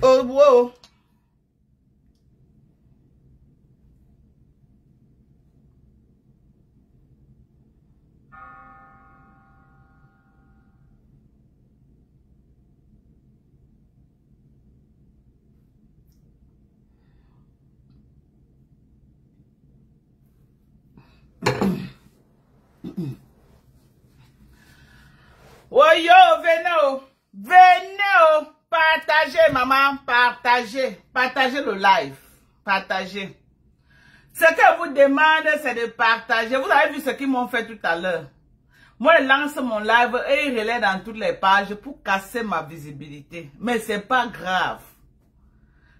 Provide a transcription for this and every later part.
Oh, wow. Oh yo, venez, venez, partagez maman, partagez, partagez le live, partagez. Ce que vous demandez, c'est de partager. Vous avez vu ce qu'ils m'ont fait tout à l'heure. Moi, je lance mon live et il relaie dans toutes les pages pour casser ma visibilité. Mais c'est pas grave.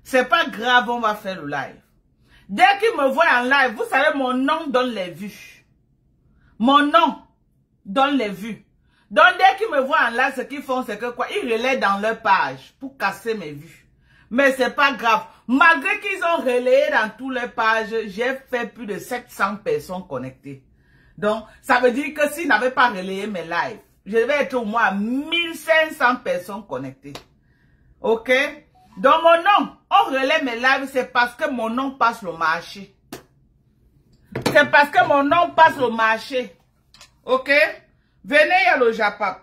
C'est pas grave, on va faire le live. Dès qu'ils me voient en live, vous savez, mon nom donne les vues. Mon nom donne les vues. Donc, dès qu'ils me voient en live, ce qu'ils font, c'est que quoi? Ils relaient dans leur page pour casser mes vues. Mais c'est pas grave. Malgré qu'ils ont relayé dans toutes les pages, j'ai fait plus de 700 personnes connectées. Donc, ça veut dire que s'ils n'avaient pas relayé mes lives, je vais être au moins à 1500 personnes connectées. Ok? Donc, mon nom, on relaie mes lives, c'est parce que mon nom passe le marché. C'est parce que mon nom passe le marché. Ok? Venez, il y a le Japon.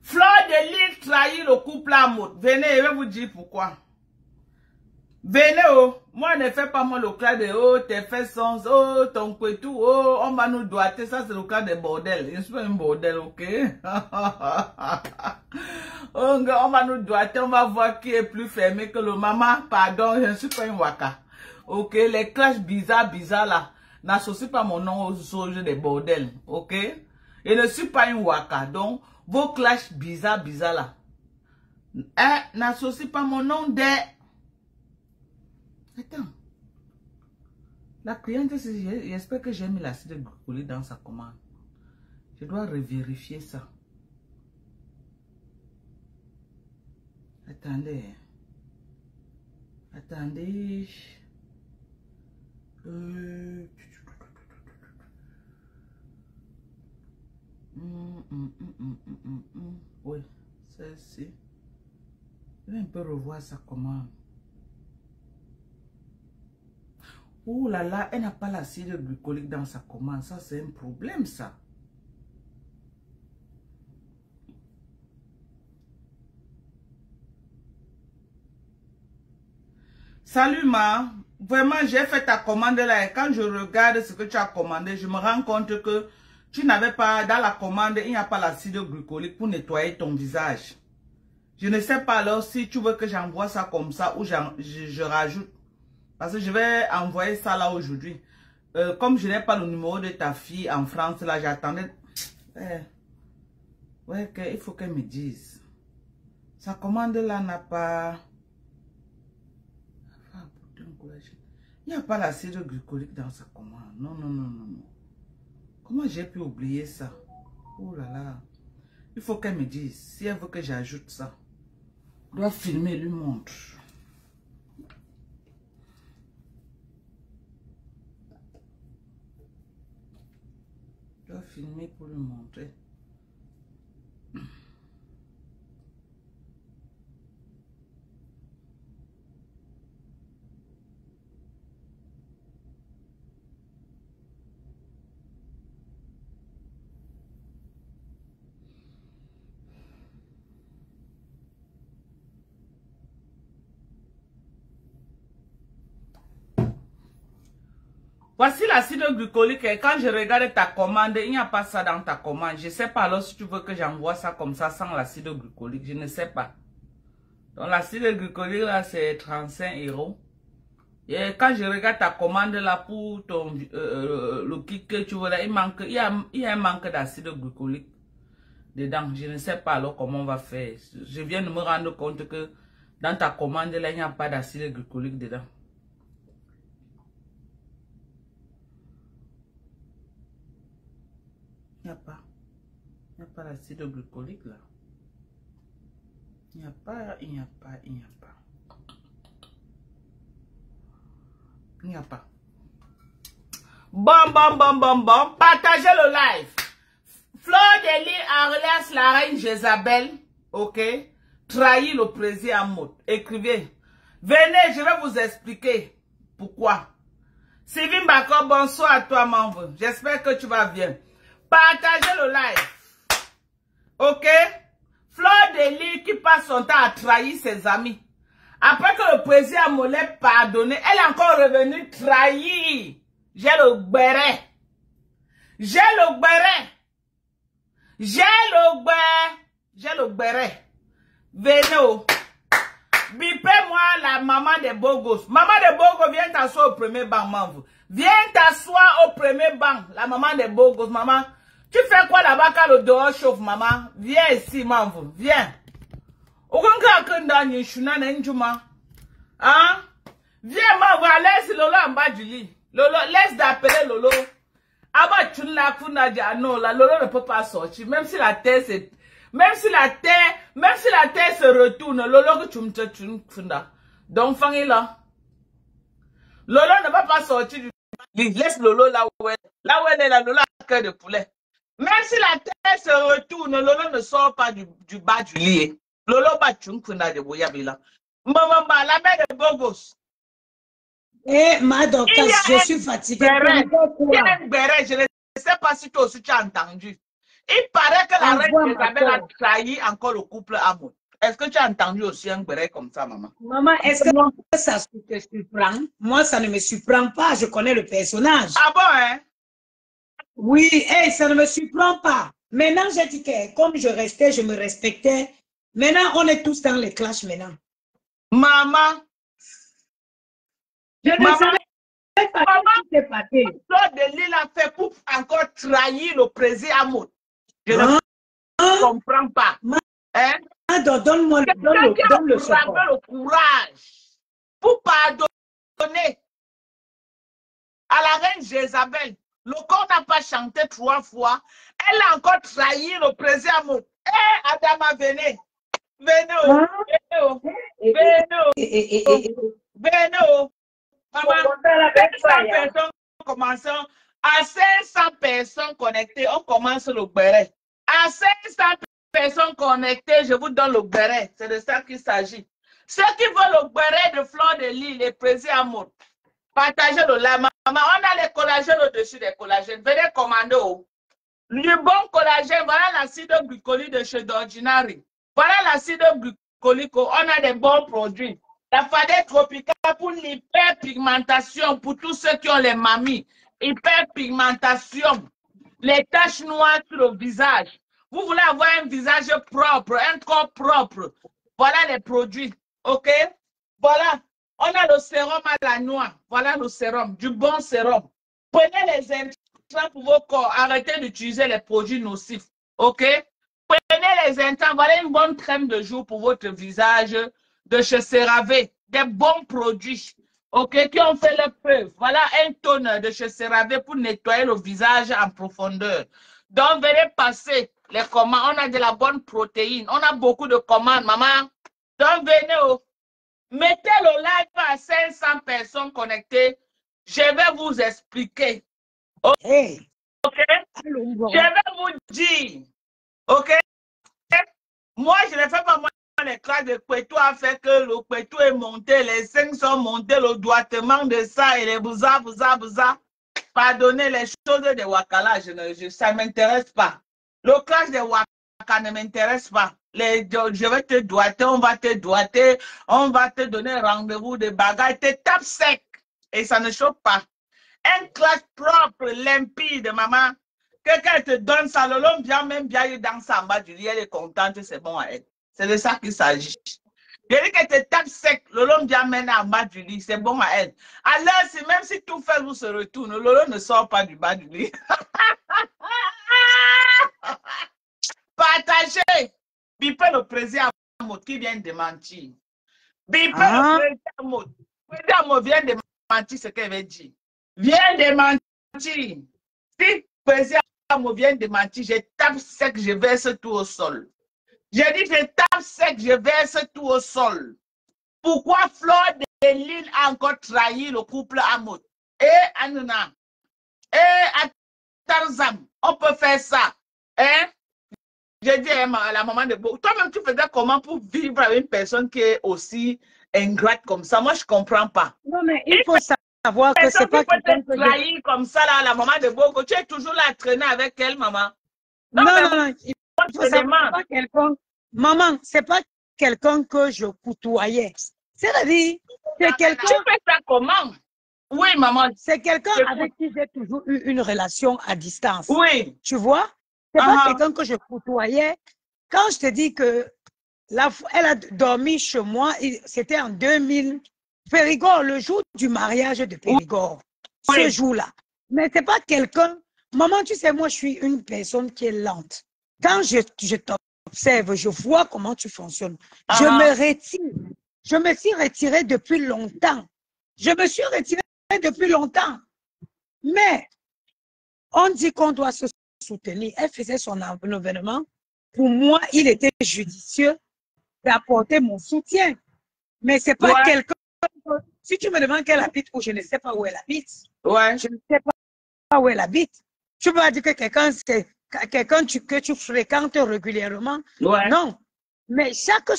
Fleur de Lille trahit le couple à mode. Venez, je vais vous dire pourquoi. Venez, oh. Moi, ne fais pas moi le cas de oh, tes fesses sont, oh, ton couetou, oh, on va nous doiter. Ça, c'est le cas de bordel. Je ne suis pas un bordel, ok? On va nous doiter, on va voir qui est plus fermé que le maman. Pardon, je ne suis pas un waka. Ok? Les clashs bizarres là. N'associe pas mon nom aux jeux des bordels, ok? Je ne suis pas un waka, donc vos clashs bizarres là. N'associe pas mon nom des... Attends. La cliente, j'espère que j'ai mis l'acide glycolique dans sa commande. Je dois revérifier ça. Attendez. Attendez. Oui, celle-ci. Je vais un peu revoir sa commande. Ouh là là, elle n'a pas l'acide glycolique dans sa commande. Ça, c'est un problème, ça. Salut, ma. Vraiment, j'ai fait ta commande là. Et quand je regarde ce que tu as commandé, je me rends compte que tu n'avais pas, dans la commande, il n'y a pas l'acide glycolique pour nettoyer ton visage. Je ne sais pas alors si tu veux que j'envoie ça comme ça ou je rajoute. Parce que je vais envoyer ça là aujourd'hui. Comme je n'ai pas le numéro de ta fille en France, là, j'attendais. Ouais, il faut qu'elle me dise. Sa commande là n'a pas... Il n'y a pas l'acide glycolique dans sa commande. Non, non, non, non, non. Comment j'ai pu oublier ça? Oh là là. Il faut qu'elle me dise. Si elle veut que j'ajoute ça. Je dois filmer, lui montre. Je dois filmer pour lui montrer. Voici l'acide glycolique. Et quand je regarde ta commande, il n'y a pas ça dans ta commande. Je ne sais pas alors si tu veux que j'envoie ça comme ça sans l'acide glycolique. Je ne sais pas. Donc l'acide glycolique là c'est 35 €. Et quand je regarde ta commande là pour ton le kit que tu veux là, il y a un manque d'acide glycolique dedans. Je ne sais pas alors comment on va faire. Je viens de me rendre compte que dans ta commande là, il n'y a pas d'acide glycolique dedans. Il n'y a pas. Il n'y a pas l'acide glycolique là. Il n'y a pas, il n'y a pas, il n'y a pas. Il n'y a pas. Bon. Partagez le live. Fleur de Lys alias la reine Jézabel. Ok. Trahit le président Ahmed. Écrivez. Venez, je vais vous expliquer pourquoi. Sylvie Bako, bonsoir à toi, membre. J'espère que tu vas bien. Partagez le live. Ok? Fleur de Lys qui passe son temps à trahir ses amis. Après que le président me l'ait pardonné, elle est encore revenue trahir. J'ai le béret. J'ai le béret. J'ai le béret. J'ai le béret. Venez. Oh. Bipez-moi la maman des Bogos. Maman des Bogos, viens t'asseoir au premier banc, maman. Viens t'asseoir au premier banc. La maman des Bogos, maman. Tu fais quoi là-bas quand le dehors chauffe, maman? Viens ici, maman. Viens. Hein? Viens, maman, laisse Lolo en bas du lit. Lolo, laisse d'appeler Lolo. Lolo ne peut pas sortir. Même si la terre se retourne, Lolo que tu me funda. Donc, Fanny là. Lolo ne va pas sortir du lit. Laisse Lolo là où elle est là, Lolo a cœur de poulet. Même si la terre se retourne, Lolo ne sort pas du bas du lit. Lolo va tu me funda de Boyabila. Maman, la mère de Bogos. Eh, ma docteur, je suis fatiguée. Je ne sais pas si toi aussi tu as entendu. Il paraît que la reine Isabelle a trahi encore le couple Ahmed. Est-ce que tu as entendu aussi un béret comme ça, maman? Maman, est-ce que ça te surprend? Moi, ça ne me surprend pas. Je connais le personnage. Ah bon, hein? Oui, hey, ça ne me surprend pas. Maintenant, j'ai dit que comme je restais, je me respectais. Maintenant, on est tous dans les clashs maintenant. Maman. Je ne savais pas ce qui s'est passé. Fleur de Lys a fait pour encore trahir le président Ahmed. Je ne comprends pas. Hein? Donne-moi le courage pour pardonner à la reine Jézabel. Le corps n'a pas chanté 3 fois. Elle a encore trahi le président Ahmed. Eh, Adama, venez. Venez. Maman, 500 personnes commençons. À 500 personnes connectées, on commence le béret. À 500 personnes connectées, je vous donne le béret. C'est de ça qu'il s'agit. Ceux qui veulent le béret de Fleur de Lys, les présidents Ahmed, partagez le live. Maman, on a les collagènes au-dessus des collagènes. Venez commander. Le bon collagène, voilà l'acide glycolique de chez D'Ordinary. Voilà l'acide glycolique. On a des bons produits. La fadette tropicale pour l'hyperpigmentation, pour tous ceux qui ont les mamies. Hyperpigmentation. Les taches noires sur le visage. Vous voulez avoir un visage propre, un corps propre. Voilà les produits. OK? Voilà. On a le sérum à la noix. Voilà le sérum. Du bon sérum. Prenez les intrants pour vos corps. Arrêtez d'utiliser les produits nocifs. OK? Prenez les intrants. Voilà une bonne crème de jour pour votre visage de chez CeraVe. Des bons produits. OK? Qui ont fait leur preuve. Voilà un toner de chez CeraVe pour nettoyer le visage en profondeur. Donc, venez passer les commandes. On a de la bonne protéine. On a beaucoup de commandes, maman. Donc, venez. Mettez le live à 500 personnes connectées. Je vais vous expliquer. OK? Hey. OK? Je vais vous dire. OK? Moi, je ne fais pas moi les classes de Kwetou a fait que le Kwetou est monté, les 5 sont montés, le doigtement de ça et les bouza. Pardonnez les choses de Wakala, ça ne m'intéresse pas. Le clash de Waka ne m'intéresse pas. Je vais te doiter, on va te doiter, on va te donner rendez-vous de bagaille, te tape sec et ça ne choque pas. Un clash propre, limpide, maman. Quelqu'un te donne ça, le long vient même bien dans sa bas du lit, elle est contente, c'est bon à elle. C'est de ça qu'il s'agit. Je dis que te tape sec, le long vient maintenant en bas du lit, c'est bon à elle. Alors, même si tout fait vous se retourne, Lolo ne sort pas du bas du lit. Partagez. Bipez le président Ahmed qui vient de mentir. Bipez le président Ahmed. Le président Ahmed vient de mentir ce qu'elle veut dire. Vient de mentir. Si le président Ahmed vient de mentir, je tape sec, je verse tout au sol. J'ai dit, je tape sec, je verse tout au sol. Pourquoi Fleur de Lille a encore trahi le couple Amod? Et Anuna, et à Tarzan, on peut faire ça. Hein? J'ai dit à la maman de Beau, toi-même, tu faisais comment pour vivre avec une personne qui est aussi ingrate comme ça? Moi, je ne comprends pas. Non, mais il faut savoir que c'est pas quelqu'un qui peut te trahir comme ça, là, la maman de Bogo. Tu es toujours là à traîner avec elle, maman. Non, il faut savoir pas quelqu'un. Maman, c'est pas quelqu'un que je côtoyais. C'est-à-dire, c'est quelqu'un. Tu fais ça comment? Oui, maman. C'est quelqu'un avec qui j'ai toujours eu une relation à distance. Oui. Tu vois? C'est pas quelqu'un que je côtoyais. Quand je te dis que elle a dormi chez moi, c'était en 2000. Périgord, le jour du mariage de Périgord. Oui. Ce jour-là. Mais c'est pas quelqu'un. Maman, tu sais, moi, je suis une personne qui est lente. Quand je t'observe, je vois comment tu fonctionnes. Je me retire. Je me suis retirée depuis longtemps. Je me suis retirée depuis longtemps. Mais on dit qu'on doit se soutenir. Elle faisait son événement. Pour moi, il était judicieux d'apporter mon soutien. Mais c'est pas quelqu'un. Si tu me demandes qu'elle habite où, je ne sais pas où elle habite. Ouais. Je ne sais pas où elle habite. Tu peux pas dire que quelqu'un, c'est quelqu'un que tu fréquentes régulièrement. Ouais. Non. Mais chaque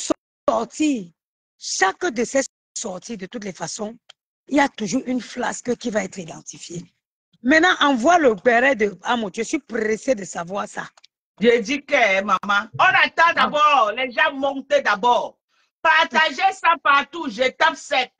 sortie, chaque de ces sorties, de toutes les façons, il y a toujours une flasque qui va être identifiée. Maintenant, envoie le béret de Amod. Je suis pressée de savoir ça. J'ai dit que, maman, on attend d'abord, les gens montent d'abord. Partagez ça partout, je tape sec.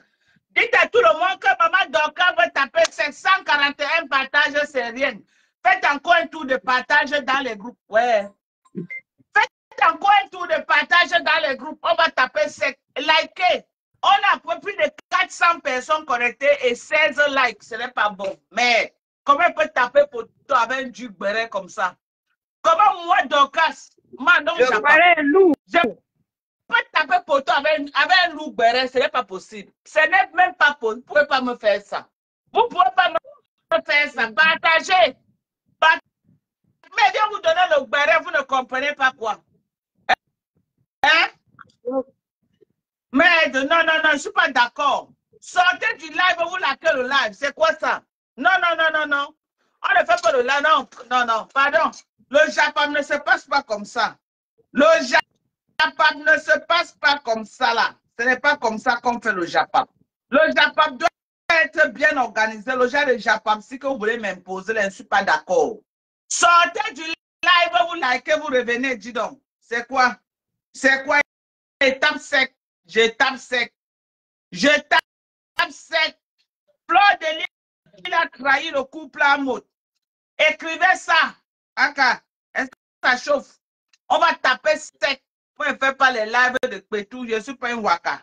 Dites à tout le monde que maman Dorcas veut taper 741 partages, c'est rien. Faites encore un tour de partage dans les groupes. Ouais. Faites encore un tour de partage dans les groupes. On va taper sec. Likez. On a plus de 400 personnes connectées et 16 likes. Ce n'est pas bon. Mais comment on peut taper pour toi avec un juge béret comme ça? Comment moi, Dorcas, je parais lourd. Je peux taper pour toi avec un loup béret, ce n'est pas possible. Ce n'est même pas possible. Vous ne pouvez pas me faire ça. Vous ne pouvez pas me faire ça. Partagez. Mais viens vous donner le béret, vous ne comprenez pas quoi. Hein? Mais non, je ne suis pas d'accord. Sortez du live, vous laquez le live. C'est quoi ça? Non. On ne fait pas le live. Non, pardon. Le Japam ne se passe pas comme ça. Le Japam ne se passe pas comme ça là. Ce n'est pas comme ça qu'on fait le Japam. Le Japam doit être bien organisé. Le genre de Japam, si que vous voulez m'imposer, je ne suis pas d'accord. Sortez du live, vous likez, vous revenez, dis donc. C'est quoi? C'est quoi? Je tape sec. Je tape sec. Je tape sec. Fleur de Lille, il a trahi le couple Amod. Écrivez ça. Est-ce que ça chauffe? On va taper sec. Vous ne faites pas les lives de Pétou. Je ne suis pas un waka.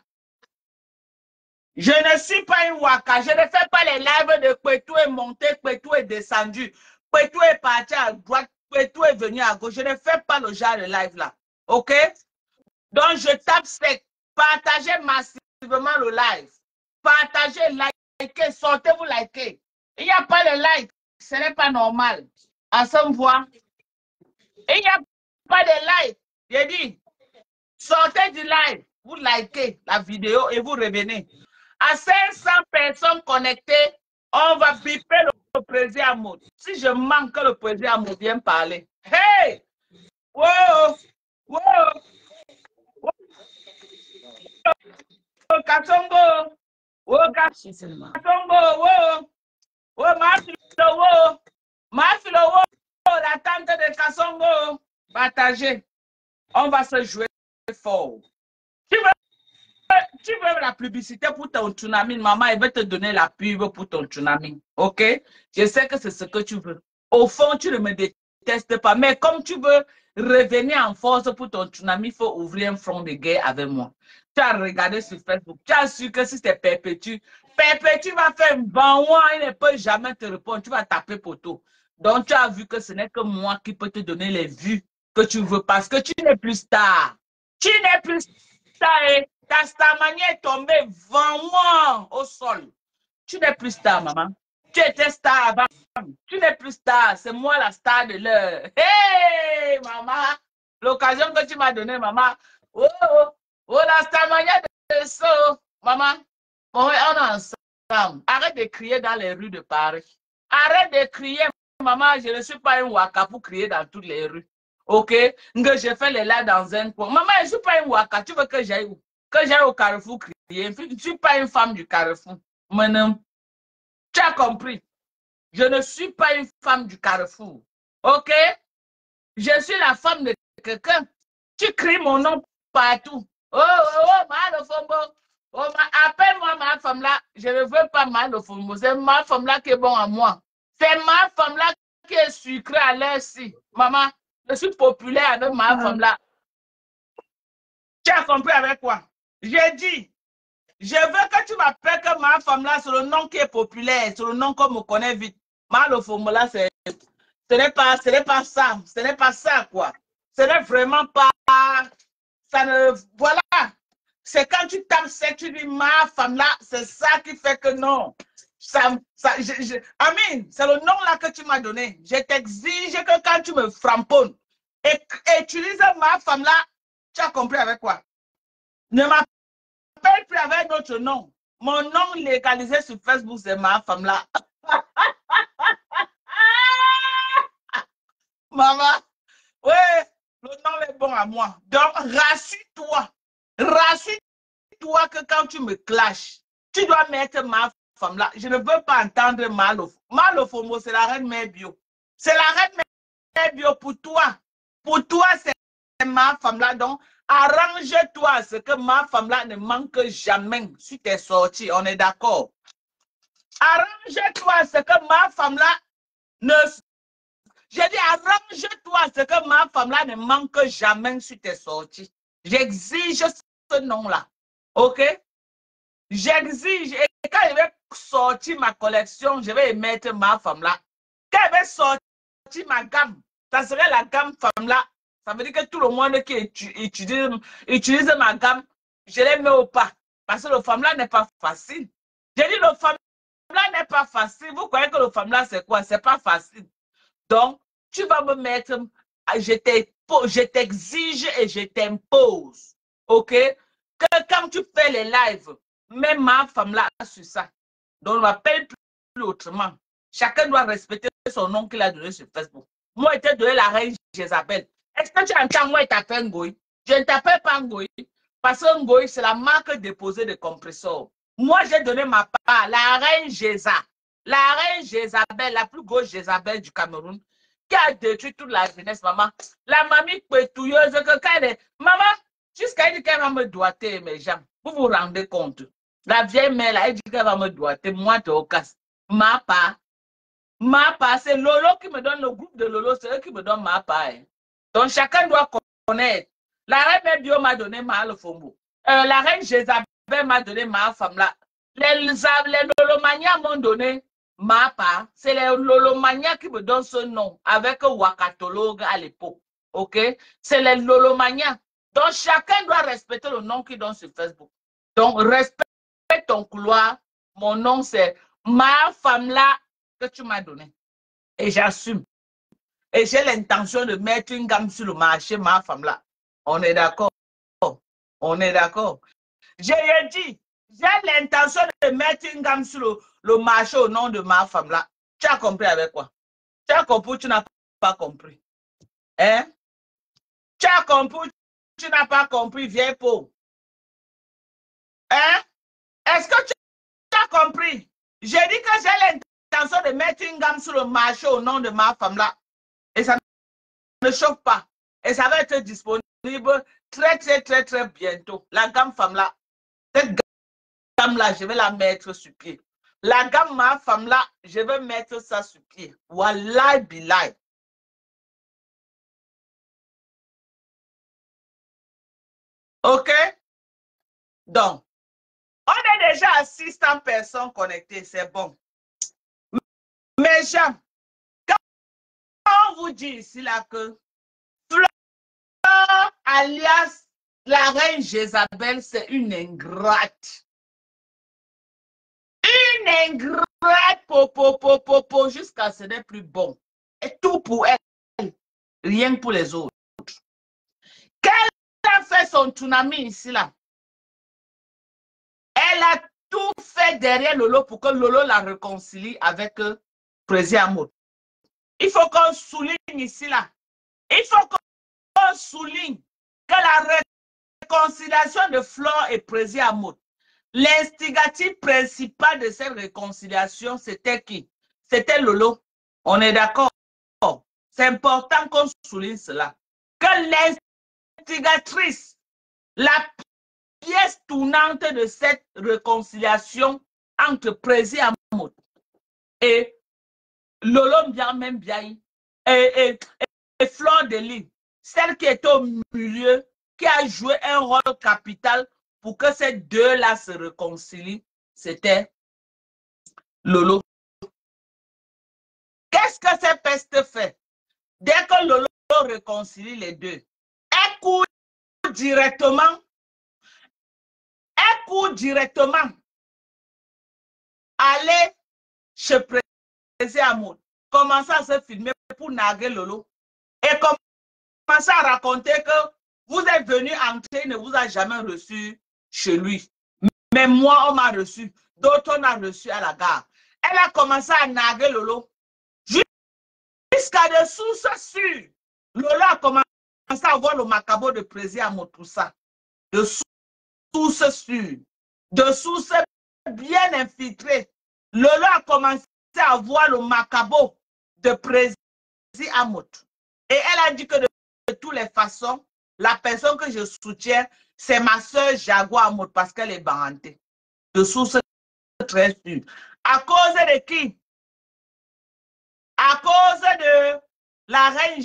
Je ne suis pas un waka. Je ne fais pas les lives de Pétou est monté, Pétou est descendu. Pétou est parti à droite, Pétou est venu à gauche. Je ne fais pas le genre de live là. OK? Donc, je tape sec. Partagez massivement le live. Partagez, likez, sortez-vous liker. Il n'y a pas de like. Ce n'est pas normal. À ce voix. Il n'y a pas de like. J'ai dit, sortez du live. Vous likez la vidéo et vous revenez. À 500 personnes connectées, on va biper le président Amod. Si je manque le président Amod vient parler. Hey! Wow! Kasongo! Mafilo, la tante de Kasongo. Partagez. On va se jouer fort. Tu veux la publicité pour ton tsunami, maman, elle va te donner la pub pour ton tsunami. OK? Je sais que c'est ce que tu veux. Au fond, tu ne me détestes pas. Mais comme tu veux revenir en force pour ton tsunami, il faut ouvrir un front de guerre avec moi. Tu as regardé sur Facebook. Tu as su que si c'est Perpétue va faire un bon, il ne peut jamais te répondre. Tu vas taper poteau. Donc, tu as vu que ce n'est que moi qui peux te donner les vues que tu veux parce que tu n'es plus star. Tu n'es plus star. Ta starmanie est tombée vraiment au sol. Tu n'es plus star, maman. Tu étais star avant. Tu n'es plus star. C'est moi la star de l'heure. Hey, maman. L'occasion que tu m'as donnée, maman. Oh, la starmanie de so. Maman, on est ensemble. Arrête de crier dans les rues de Paris. Arrête de crier, maman, je ne suis pas un waka pour crier dans toutes les rues. Ok? Que je fais les là dans un coin. Maman, je ne suis pas un waka. Tu veux que j'aille où? Que j'aille au Carrefour crier. Je ne suis pas une femme du Carrefour. Maintenant, tu as compris. Je ne suis pas une femme du Carrefour. Ok? Je suis la femme de quelqu'un. Tu cries mon nom partout. Oh, oh, oh, Malofombo. Oh, appelle-moi ma femme là. Je ne veux pas Malofombo. C'est ma femme là qui est bon à moi. C'est ma femme là qui est sucrée à l'air-ci. Maman, je suis populaire avec ma femme là. Tu as compris avec quoi? J'ai dit, je veux que tu m'appelles que ma femme là, c'est le nom qui est populaire, c'est le nom qu'on me connaît vite. Malofombo là, ce n'est pas ça. Ce n'est pas ça, quoi. Ce n'est vraiment pas. Ça ne. Voilà. C'est quand tu tapes, tu dis ma femme là, c'est ça qui fait que non. Amine, c'est le nom là que tu m'as donné. Je t'exige que quand tu me framponnes et utilise ma femme là, tu as compris avec quoi? Ne m'appelle plus avec notre nom. Mon nom légalisé sur Facebook, c'est ma femme là. Maman, ouais, le nom est bon à moi. Donc, rassure-toi. Rassure-toi que quand tu me clashes, tu dois mettre ma femme là. Je ne veux pas entendre Malofombo, c'est la reine mère bio. C'est la reine mère bio pour toi. Pour toi, c'est ma femme là. Donc, arrange-toi à ce que ma femme là ne manque jamais sur tes sorties. On est d'accord? Arrange-toi à ce que ma femme là ne... J'ai dit, arrange-toi à ce que ma femme là ne manque jamais sur tes sorties. J'exige ce nom-là. OK? J'exige. Et quand je vais sortir ma collection, je vais mettre ma femme là. Quand je vais sortir ma gamme, ça serait la gamme femme là. Ça veut dire que tout le monde qui utilise ma gamme, je les mets au pas. Parce que le femme là n'est pas facile. J'ai dit, le femme là n'est pas facile. Vous croyez que le femme là, c'est quoi? C'est pas facile. Donc, tu vas me mettre, je t'exige et je t'impose, ok? Que quand tu fais les lives, mets ma femme là sur ça. Donc, on ne m'appelle plus autrement. Chacun doit respecter son nom qu'il a donné sur Facebook. Moi, je t'ai donné la reine Jézabel. Est-ce que tu entends moi, il t'appelle Ngoï? Je ne t'appelle pas Ngoï, parce que Ngoï, c'est la marque déposée de compresseur. Moi, j'ai donné ma part, la reine Jézabel. La reine Jézabel, la plus grosse Jézabel du Cameroun, qui a détruit toute la jeunesse, maman. La mamie pétouilleuse, que quand elle est... Maman, jusqu'à elle dit qu'elle va me doiter, mes gens. Vous vous rendez compte? La vieille mère, là, elle dit qu'elle va me doiter. Moi, tu au casse. Ma part, c'est Lolo qui me donne le groupe de Lolo, c'est eux qui me donnent ma part. Hein. Donc, chacun doit connaître. La reine Bio m'a donné ma Alfombo. La reine Jézabel m'a donné ma femme là. Les Lolomania m'ont donné ma part. C'est les Lolomania qui me donnent ce nom avec Wakatologue à l'époque. Ok? C'est les Lolomania. Donc, chacun doit respecter le nom qu'il donne sur Facebook. Donc, respecte ton couloir. Mon nom, c'est ma femme là que tu m'as donné. Et j'assume. Et j'ai l'intention de mettre une gamme sur le marché, ma femme là. On est d'accord? On est d'accord? J'ai dit, j'ai l'intention de mettre une gamme sur le marché au nom de ma femme là. Tu as compris avec quoi? Tu as compris ou tu n'as pas compris? Hein? Tu as compris ou tu n'as pas compris, vieille peau? Hein? Est-ce que tu as compris? J'ai dit que j'ai l'intention de mettre une gamme sur le marché au nom de ma femme là. Et ça ne choque pas. Et ça va être disponible très bientôt. La gamme femme là. Cette gamme là, je vais la mettre sur pied. La gamme ma femme là, je vais mettre ça sur pied. Wallahi billahi. OK? Donc, on est déjà à 600 personnes connectées, c'est bon. Mais gens, quand on vous dit ici là que Fleur, alias la reine Jézabel, c'est une ingrate. Une ingrate, popo, jusqu'à ce n'est plus bon. Et tout pour elle, rien pour les autres. Qu'elle a fait son tsunami ici là. Elle Elle a tout fait derrière Lolo pour que Lolo la réconcilie avec Président Amour. Il faut qu'on souligne ici, là. Il faut qu'on souligne que la réconciliation de Flore et Président Amour, l'instigatif principal de cette réconciliation, c'était qui? C'était Lolo. On est d'accord? C'est important qu'on souligne cela. Que l'instigatrice, la pièce tournante de cette réconciliation entre Président Amour et Lolo Biaï et Flore de Lys, celle qui est au milieu, qui a joué un rôle capital pour que ces deux-là se réconcilient, c'était Lolo. Qu'est-ce que cette peste fait? Dès que Lolo réconcilie les deux, elle court directement aller chez Président Amour, commencer à se filmer pour narguer Lolo et commencer à raconter que vous êtes venu entrer, il ne vous a jamais reçu chez lui. Mais moi, on m'a reçu. D'autres, on a reçu à la gare. Elle a commencé à narguer Lolo. Jusqu'à des sources sûres. Lolo a commencé à voir le macabre de Président Amour, tout ça. De sources sûres. De sources bien infiltrées. Lolo a commencé à voir le macabre de Président Amour. Et elle a dit que de toutes les façons, la personne que je soutiens, c'est ma soeur Jaguar Amour parce qu'elle est barantée. De sources très sûres. À cause de qui? À cause de la reine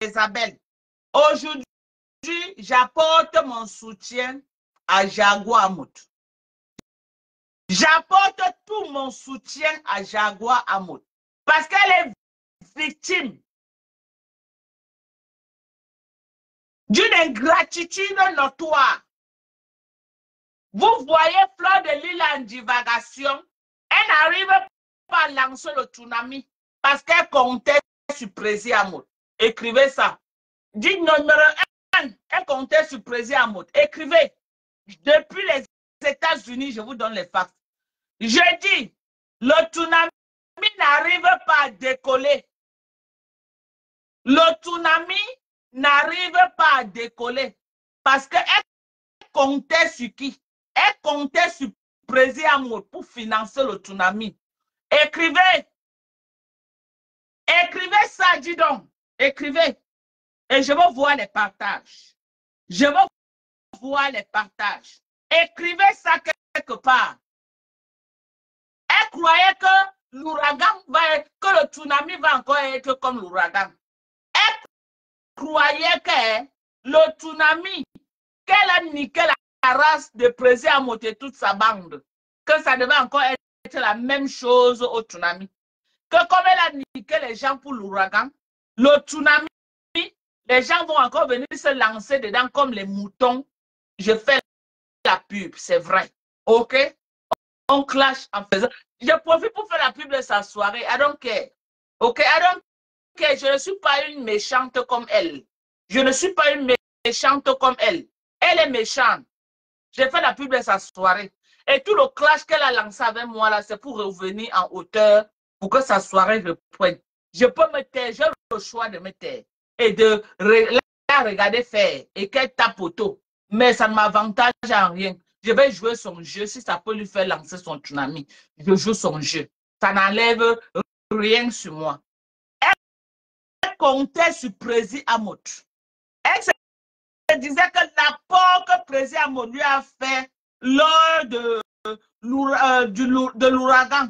Jézabel. Aujourd'hui, j'apporte mon soutien à Jaguar Amour. J'apporte tout mon soutien à Jaguar Amour parce qu'elle est victime d'une ingratitude notoire. Vous voyez Flore de Lys en divagation, elle n'arrive pas à lancer le tsunami parce qu'elle comptait sur Président Amour. Écrivez ça. Dit numéro 1, elle comptait sur Président Amour. Écrivez. Depuis les États-Unis, je vous donne les facts. Je dis, le tsunami n'arrive pas à décoller. Le tsunami n'arrive pas à décoller parce qu'elle comptait sur qui? Elle comptait sur Président Amour pour financer le tsunami. Écrivez. Écrivez ça, dis donc. Écrivez. Et je veux voir les partages. Je veux voir les partages. Écrivez ça quelque part. Elle croyait que l'ouragan va être, que le tsunami va encore être comme l'ouragan. Elle croyait que le tsunami, qu'elle a niqué la race de Président Amour et toute sa bande, que ça devait encore être la même chose au tsunami. Que comme elle a niqué les gens pour l'ouragan, le tsunami, les gens vont encore venir se lancer dedans comme les moutons. Je fais la pub, c'est vrai. OK? On clash en faisant. Je profite pour faire la pub de sa soirée. I don't care. OK? I don't care. Je ne suis pas une méchante comme elle. Je ne suis pas une méchante comme elle. Elle est méchante. J'ai fait la pub de sa soirée. Et tout le clash qu'elle a lancé avec moi, là, c'est pour revenir en hauteur, pour que sa soirée reprenne. Je peux me taire, j'ai le choix de me taire et de la regarder faire et qu'elle tape au dos. Mais ça ne m'avantage en rien. Je vais jouer son jeu. Si ça peut lui faire lancer son tsunami, je joue son jeu. Ça n'enlève rien sur moi. Elle comptait sur Président Amour. Elle se disait que l'apport que Président Amour lui a fait lors de l'ouragan,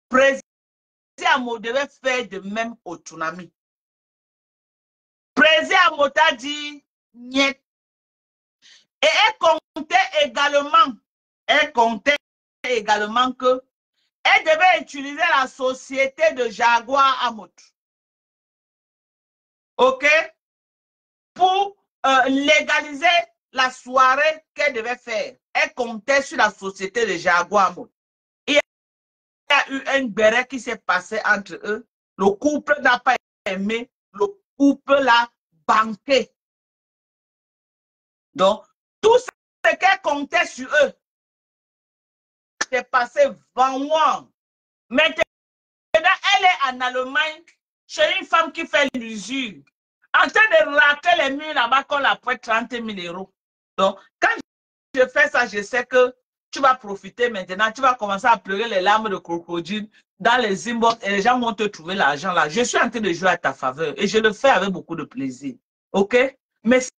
Président Amour devait faire de même au tsunami. Président Amour a dit niet. Et elle comptait également que elle devait utiliser la société de Jaguar Amour. OK? Pour légaliser la soirée qu'elle devait faire. Elle comptait sur la société de Jaguar Amour. Il y a eu un béret qui s'est passé entre eux. Le couple n'a pas aimé. Le couple l'a banqué. Donc, tout ce qu'elle comptait sur eux, dépassé Van Wang. Maintenant, elle est en Allemagne, chez une femme qui fait l'usure, en train de raquer les murs là-bas qu'on la prête 30 000 €. Donc, quand je fais ça, je sais que tu vas profiter maintenant, tu vas commencer à pleurer les larmes de crocodile dans les inbox et les gens vont te trouver l'argent là. Je suis en train de jouer à ta faveur et je le fais avec beaucoup de plaisir. OK? Mais si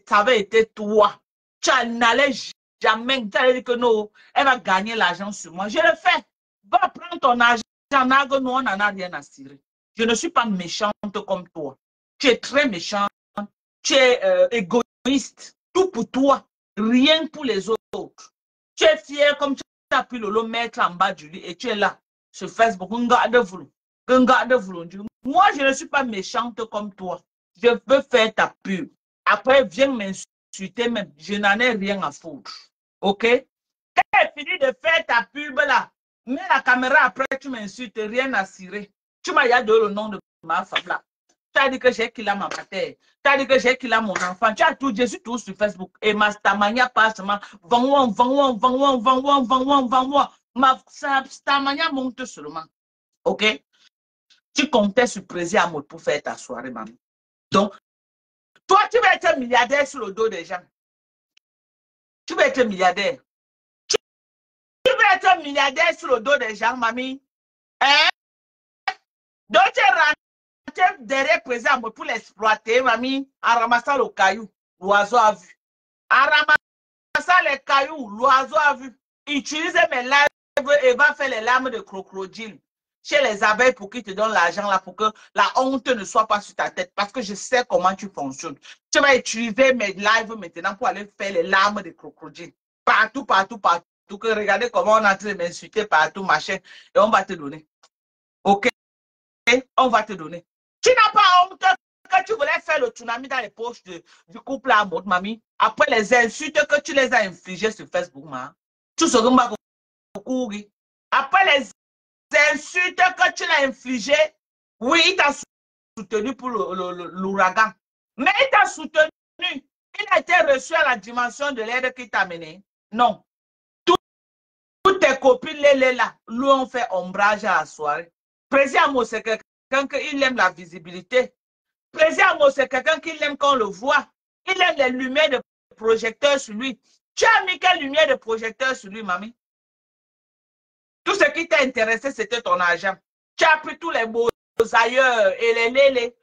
ça avait été toi, tu n'allais jamais, tu allais dire que non, elle va gagner l'argent sur moi. Je le fais. Va prendre ton argent, nous on n'en a rien à cirer. Je ne suis pas méchante comme toi. Tu es très méchante, tu es égoïste, tout pour toi, rien pour les autres. Tu es fier comme tu as pu le mettre en bas du lit et tu es là sur Facebook. Moi, je ne suis pas méchante comme toi. Je veux faire ta pub. Après, viens m'insulter même. Je n'en ai rien à foutre. OK? Quand tu fini de faire ta pub là, mets la caméra après, tu m'insultes, rien à cirer. Tu m'as dit le nom de ma femme là. Tu as dit que j'ai qu'il a ma mère. Tu as dit que j'ai qu'il a mon enfant. Tu as tout, je suis tout sur Facebook. Et ma stamania passe, ma stamania monte seulement. OK? Tu comptais sur Président Amour pour faire ta soirée, maman. Donc, toi, tu vas être milliardaire sur le dos des gens. Tu vas être milliardaire. Tu vas être milliardaire sur le dos des gens, mamie. Hein? Donc, tu es rentré derrière Président Amour pour l'exploiter, mamie, en ramassant le caillou. L'oiseau a vu. En ramassant les cailloux, l'oiseau a vu. Utilise mes lives et va faire les larmes de crocodile chez les abeilles pour qu'ils te donnent l'argent là, pour que la honte ne soit pas sur ta tête. Parce que je sais comment tu fonctionnes. Tu vas utiliser mes lives maintenant pour aller faire les larmes de crocodile. Partout, partout, partout. Que regardez comment on est en train de m'insulter partout, machin. Et on va te donner. OK? On va te donner. Tu n'as pas honte que tu voulais faire le tsunami dans les poches du couple à mode, mamie. Après les insultes que tu les as infligées sur Facebook, ma. Tout ce que m'a couru. Après les insultes que tu l'as infligées, oui, il t'a soutenu pour l'ouragan. Mais il t'a soutenu. Il a été reçu à la dimension de l'aide qu'il t'a amené. Non. Toutes tes copines, les là, lui ont fait ombrage à la soirée. Président, c'est quelqu'un qui aime la visibilité. Président, c'est quelqu'un qui aime quand on le voit. Il aime les lumières de projecteurs sur lui. Tu as mis quelle lumière de projecteur sur lui, mamie? Tout ce qui t'a intéressé, c'était ton argent. Tu as pris tous les beaux ailleurs et les lélés.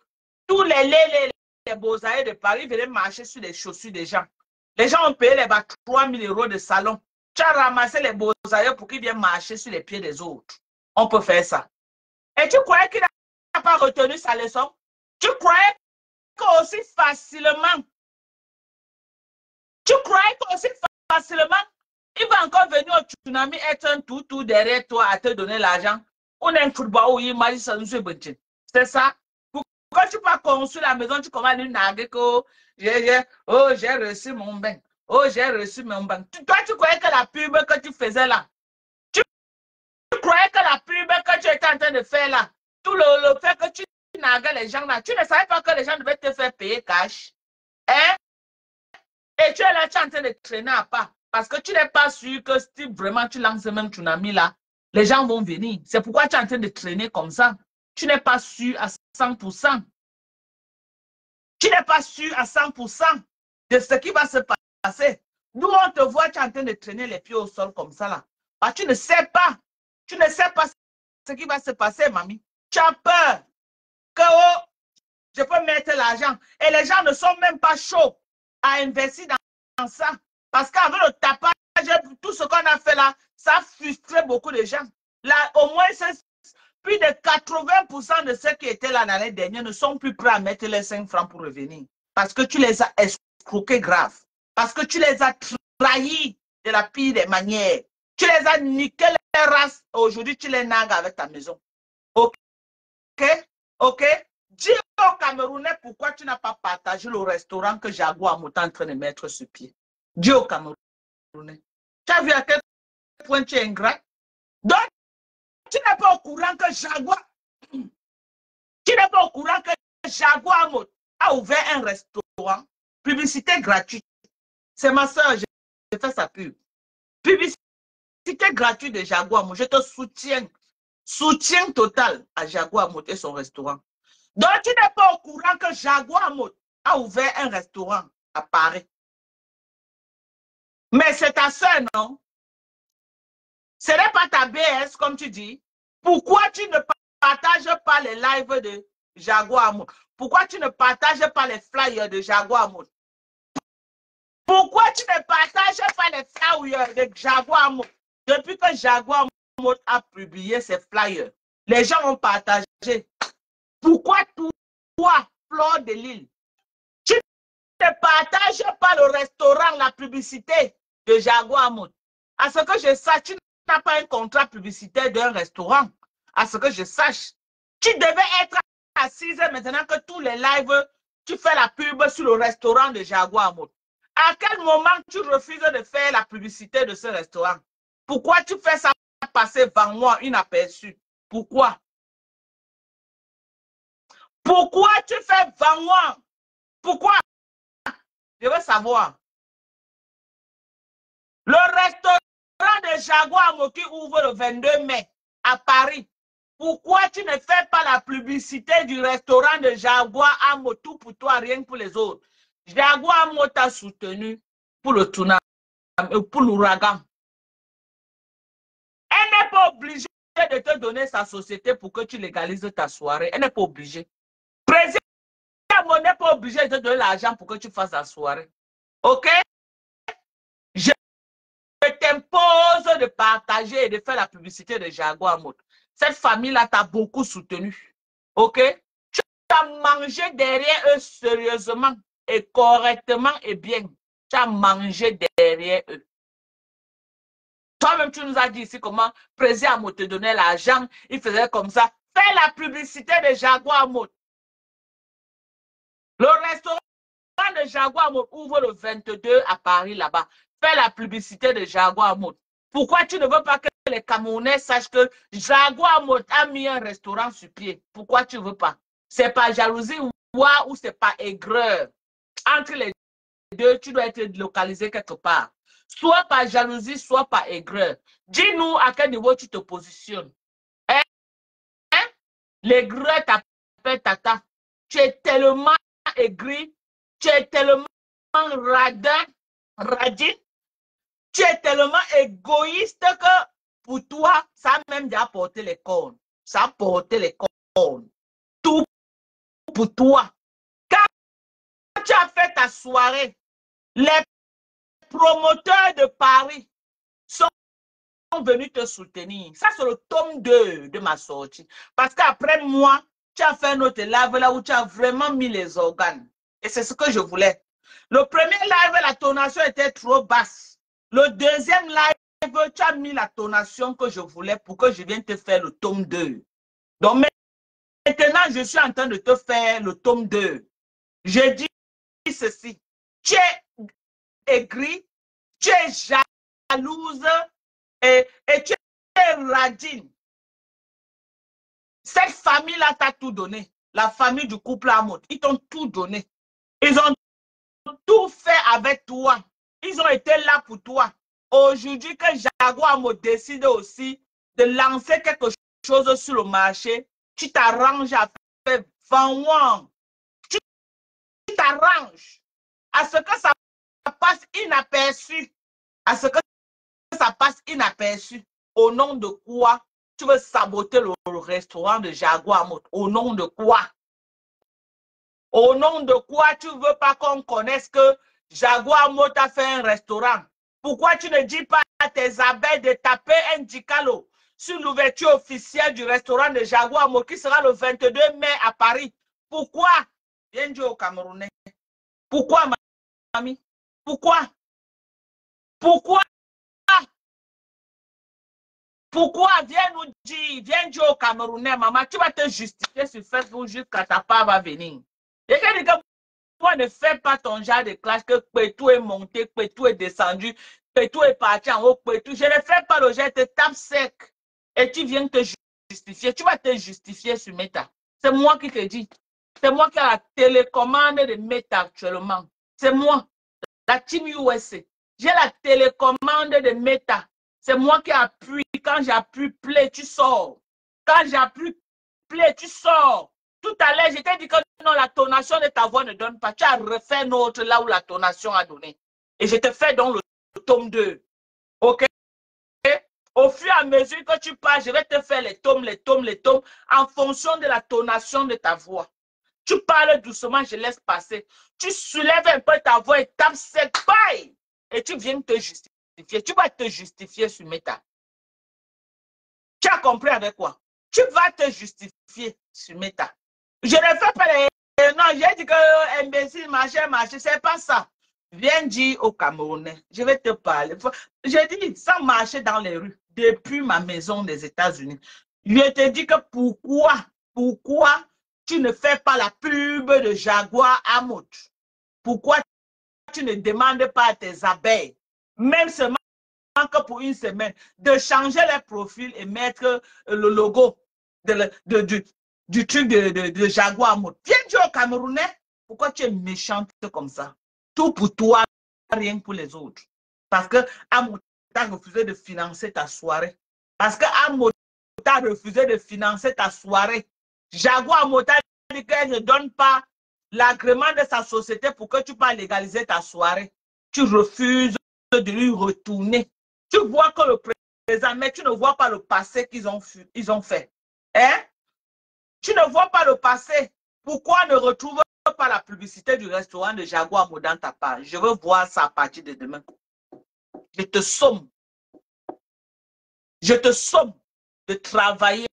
Tous les beaux ailleurs de Paris venaient marcher sur les chaussures des gens. Les gens ont payé les 3 000 € de salon. Tu as ramassé les beaux ailleurs pour qu'ils viennent marcher sur les pieds des autres. On peut faire ça. Et tu croyais qu'il n'a pas retenu sa leçon? Tu croyais qu'aussi facilement, il va encore venir au tsunami être un tout derrière toi à te donner l'argent? On a un football où il m'a dit ça nous est. C'est ça? Quand tu vas construire la maison, tu commences à nous naguer que oh, j'ai reçu mon bain. Oh, j'ai reçu mon bain. Toi, tu croyais que la pub que tu faisais là, tu croyais que la pub que tu étais en train de faire là, tout le fait que tu naguais les gens là, tu ne savais pas que les gens devaient te faire payer cash. Hein? Et tu es là, tu es en train de traîner à pas. Parce que tu n'es pas sûr que si vraiment tu lances même tsunami là, les gens vont venir. C'est pourquoi tu es en train de traîner comme ça. Tu n'es pas sûr à 100%. Tu n'es pas sûr à 100% de ce qui va se passer. Nous, on te voit, tu es en train de traîner les pieds au sol comme ça là. Bah, tu ne sais pas. Tu ne sais pas ce qui va se passer, mamie. Tu as peur que oh, je peux mettre l'argent. Et les gens ne sont même pas chauds à investir dans ça. Parce qu'avec le tapage, tout ce qu'on a fait là, ça a frustré beaucoup de gens. Là, au moins, plus de 80% de ceux qui étaient là l'année dernière ne sont plus prêts à mettre les 5 francs pour revenir. Parce que tu les as escroqués grave. Parce que tu les as trahis de la pire des manières. Tu les as niqué les races. Aujourd'hui, tu les nagues avec ta maison. OK? OK? Dis aux Camerounais pourquoi tu n'as pas partagé le restaurant que Jaguar est en train de mettre sur pied. Dis aux Camerounais. Tu as vu à quel point tu es ingrat? Donc, tu n'es pas au courant que Jaguar, a ouvert un restaurant, publicité gratuite. C'est ma soeur, j'ai fait sa pub. Publicité gratuit de Jaguar Mot. Je te soutiens. Soutien total à Jaguar Mot et son restaurant. Donc, tu n'es pas au courant que Jaguar Mot a ouvert un restaurant à Paris. Mais c'est ta soeur, non? Ce n'est pas ta BS, comme tu dis. Pourquoi tu ne partages pas les lives de Jaguar Mot? Pourquoi tu ne partages pas les flyers de Jaguar Mot? Pourquoi tu ne partages pas les flyers de Jaguar Mot? Depuis que Jaguar Mot a publié ses flyers, les gens ont partagé. Pourquoi toi, Fleur de Lille, tu ne partages pas le restaurant, la publicité de Jaguar Mot? À ce que je sache, tu n'as pas un contrat publicitaire d'un restaurant. À ce que je sache, tu devais être assise maintenant que tous les lives, tu fais la pub sur le restaurant de Jaguar Mot. À quel moment tu refuses de faire la publicité de ce restaurant? Pourquoi tu fais ça passer devant moi inaperçu? Pourquoi? Pourquoi tu fais devant moi? Pourquoi? Je veux savoir. Le restaurant de Jaguar Mot qui ouvre le 22 mai à Paris. Pourquoi tu ne fais pas la publicité du restaurant de Jaguar Mot, tout pour toi, rien que pour les autres? Jaguar Mot t'a soutenu pour le tournage, pour l'ouragan. Elle n'est pas obligée de te donner sa société pour que tu légalises ta soirée. Elle n'est pas obligée. Président Mot n'est pas obligé de te donner l'argent pour que tu fasses la soirée. OK? Je t'impose de partager et de faire la publicité de Jaguar Mot. Cette famille-là t'a beaucoup soutenu. OK? Tu as mangé derrière eux sérieusement et correctement et bien. Tu as mangé derrière eux. Toi-même, tu nous as dit ici comment Président Mot te donnait l'argent. Il faisait comme ça. Fais la publicité de Jaguar Mot. Le restaurant de Jaguar Mot ouvre le 22 à Paris là-bas. Fais la publicité de Jaguar Mot. Pourquoi tu ne veux pas que les Camerounais sachent que Jaguar Mot a mis un restaurant sur pied? Pourquoi tu ne veux pas? C'est pas jalousie ou c'est pas aigreur. Entre les deux, tu dois être localisé quelque part. Soit par jalousie, soit par aigreur. Dis-nous à quel niveau tu te positionnes. Hein? L'aigreur t'appelle tata. Tu es tellement aigri, tu es tellement radin, tu es tellement égoïste que pour toi, ça a même déjà porté les cornes. Ça a porté les cornes. Tout pour toi. Quand tu as fait ta soirée, les promoteurs de Paris sont venus te soutenir. Ça, c'est le tome 2 de ma sortie. Parce qu'après moi, tu as fait un autre live là où tu as vraiment mis les organes. Et c'est ce que je voulais. Le premier live, la tonation était trop basse. Le deuxième live, tu as mis la tonation que je voulais pour que je vienne te faire le tome 2. Donc maintenant, je suis en train de te faire le tome 2. Je dis ceci. Tu es aigri, tu es jalouse et tu es radine. Cette famille-là t'a tout donné. La famille du couple Mot, ils t'ont tout donné. Ils ont tout fait avec toi. Ils ont été là pour toi. Aujourd'hui, que Jaguar Mot décide aussi de lancer quelque chose sur le marché, tu t'arranges à faire vendre. Tu t'arranges à ce que ça passe inaperçu. À ce que ça passe inaperçu. Au nom de quoi tu veux saboter le restaurant de Jaguar Mot? Au nom de quoi? Au nom de quoi tu ne veux pas qu'on connaisse que Jaguar Mot a fait un restaurant? Pourquoi tu ne dis pas à tes abeilles de taper un dicalo sur l'ouverture officielle du restaurant de Jaguar Mot qui sera le 22 mai à Paris? Pourquoi? Viens dire au Camerounais. Pourquoi, mamie? Pourquoi? Pourquoi? Pourquoi? Viens nous dire, viens dire au Camerounais, maman, tu vas te justifier sur Facebook jusqu'à ta part va venir. Et quand toi ne fais pas ton genre de clash, que Pétou est monté, Pétou est descendu, Pétou est parti en haut, Pétou. Je ne fais pas le jet, te tape sec. Et tu viens te justifier. Tu vas te justifier sur Meta. C'est moi qui te dis. C'est moi qui ai la télécommande de Meta actuellement. C'est moi, la team USA. J'ai la télécommande de Meta. C'est moi qui appuie. Quand j'appuie play, tu sors. Quand j'appuie play, tu sors. Tout à l'heure, je t'ai dit que non, la tonation de ta voix ne donne pas. Tu as refait notre là où la tonation a donné. Et je te fais donc le tome 2. OK? Au fur et à mesure que tu parles, je vais te faire les tomes en fonction de la tonation de ta voix. Tu parles doucement, je laisse passer. Tu soulèves un peu ta voix et tapes sec, bye! Et tu viens te justifier. Tu vas te justifier sur Meta. Tu as compris avec quoi? Tu vas te justifier sur Meta. Je ne fais pas les... Non, j'ai dit que imbécile, machin, c'est pas ça. Viens dire au Camerounais, je vais te parler. J'ai dit, sans marcher dans les rues, depuis ma maison des États-Unis, je te dis que pourquoi tu ne fais pas la pub de Jaguar Amout? Pourquoi tu ne demandes pas à tes abeilles, même seulement que pour une semaine, de changer leur profil et mettre le logo du truc de Jaguar Amout? Viens dire au Camerounais, pourquoi tu es méchante comme ça? Tout pour toi, rien pour les autres. Parce que Amout a refusé de financer ta soirée. Parce que Amout a refusé de financer ta soirée. Jaguar Amout a dit qu'elle ne donne pas l'agrément de sa société pour que tu puisses légaliser ta soirée. Tu refuses de lui retourner. Tu vois que le présent, mais tu ne vois pas le passé qu'ils ont fait. Hein? Tu ne vois pas le passé. Pourquoi ne retrouve pas la publicité du restaurant de Jaguar Amout dans ta page? Je veux voir ça à partir de demain. Je te somme. Je te somme de travailler,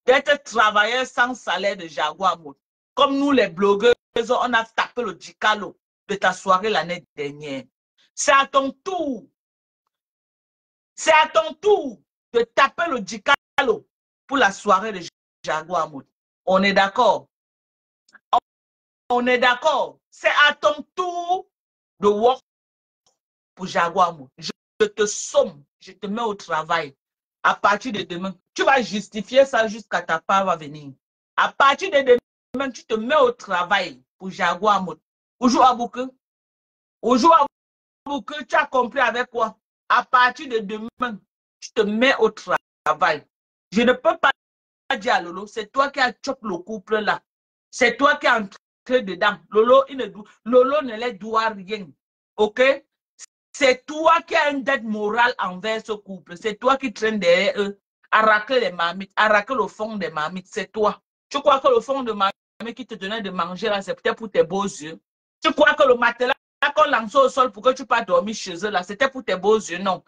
d'être travailleur sans salaire de Jaguar Amout. Comme nous, les blogueurs, on a tapé le dicalo de ta soirée l'année dernière. C'est à ton tour. C'est à ton tour de taper le dicalo pour la soirée de Jaguar Amout. On est d'accord? On est d'accord? C'est à ton tour de work pour Jaguar Amout. Je te somme, je te mets au travail. À partir de demain, tu vas justifier ça jusqu'à ta part va venir. À partir de demain, tu te mets au travail pour Jaguar Amout. Aujourd'hui, tu as compris avec quoi? À partir de demain, tu te mets au travail. Je ne peux pas dire à Lolo, c'est toi qui as chopé le couple là. C'est toi qui es entré dedans. Lolo ne les doit rien. OK? C'est toi qui as une dette morale envers ce couple. C'est toi qui traînes derrière eux, à racler les marmites, à racler le fond des marmites. C'est toi. Tu crois que le fond de marmite qui te donnait de manger là, c'est peut-être pour tes beaux yeux? Tu crois que le matelas qu'on lance au sol pour que tu puisses dormir chez eux là, c'était pour tes beaux yeux? Non.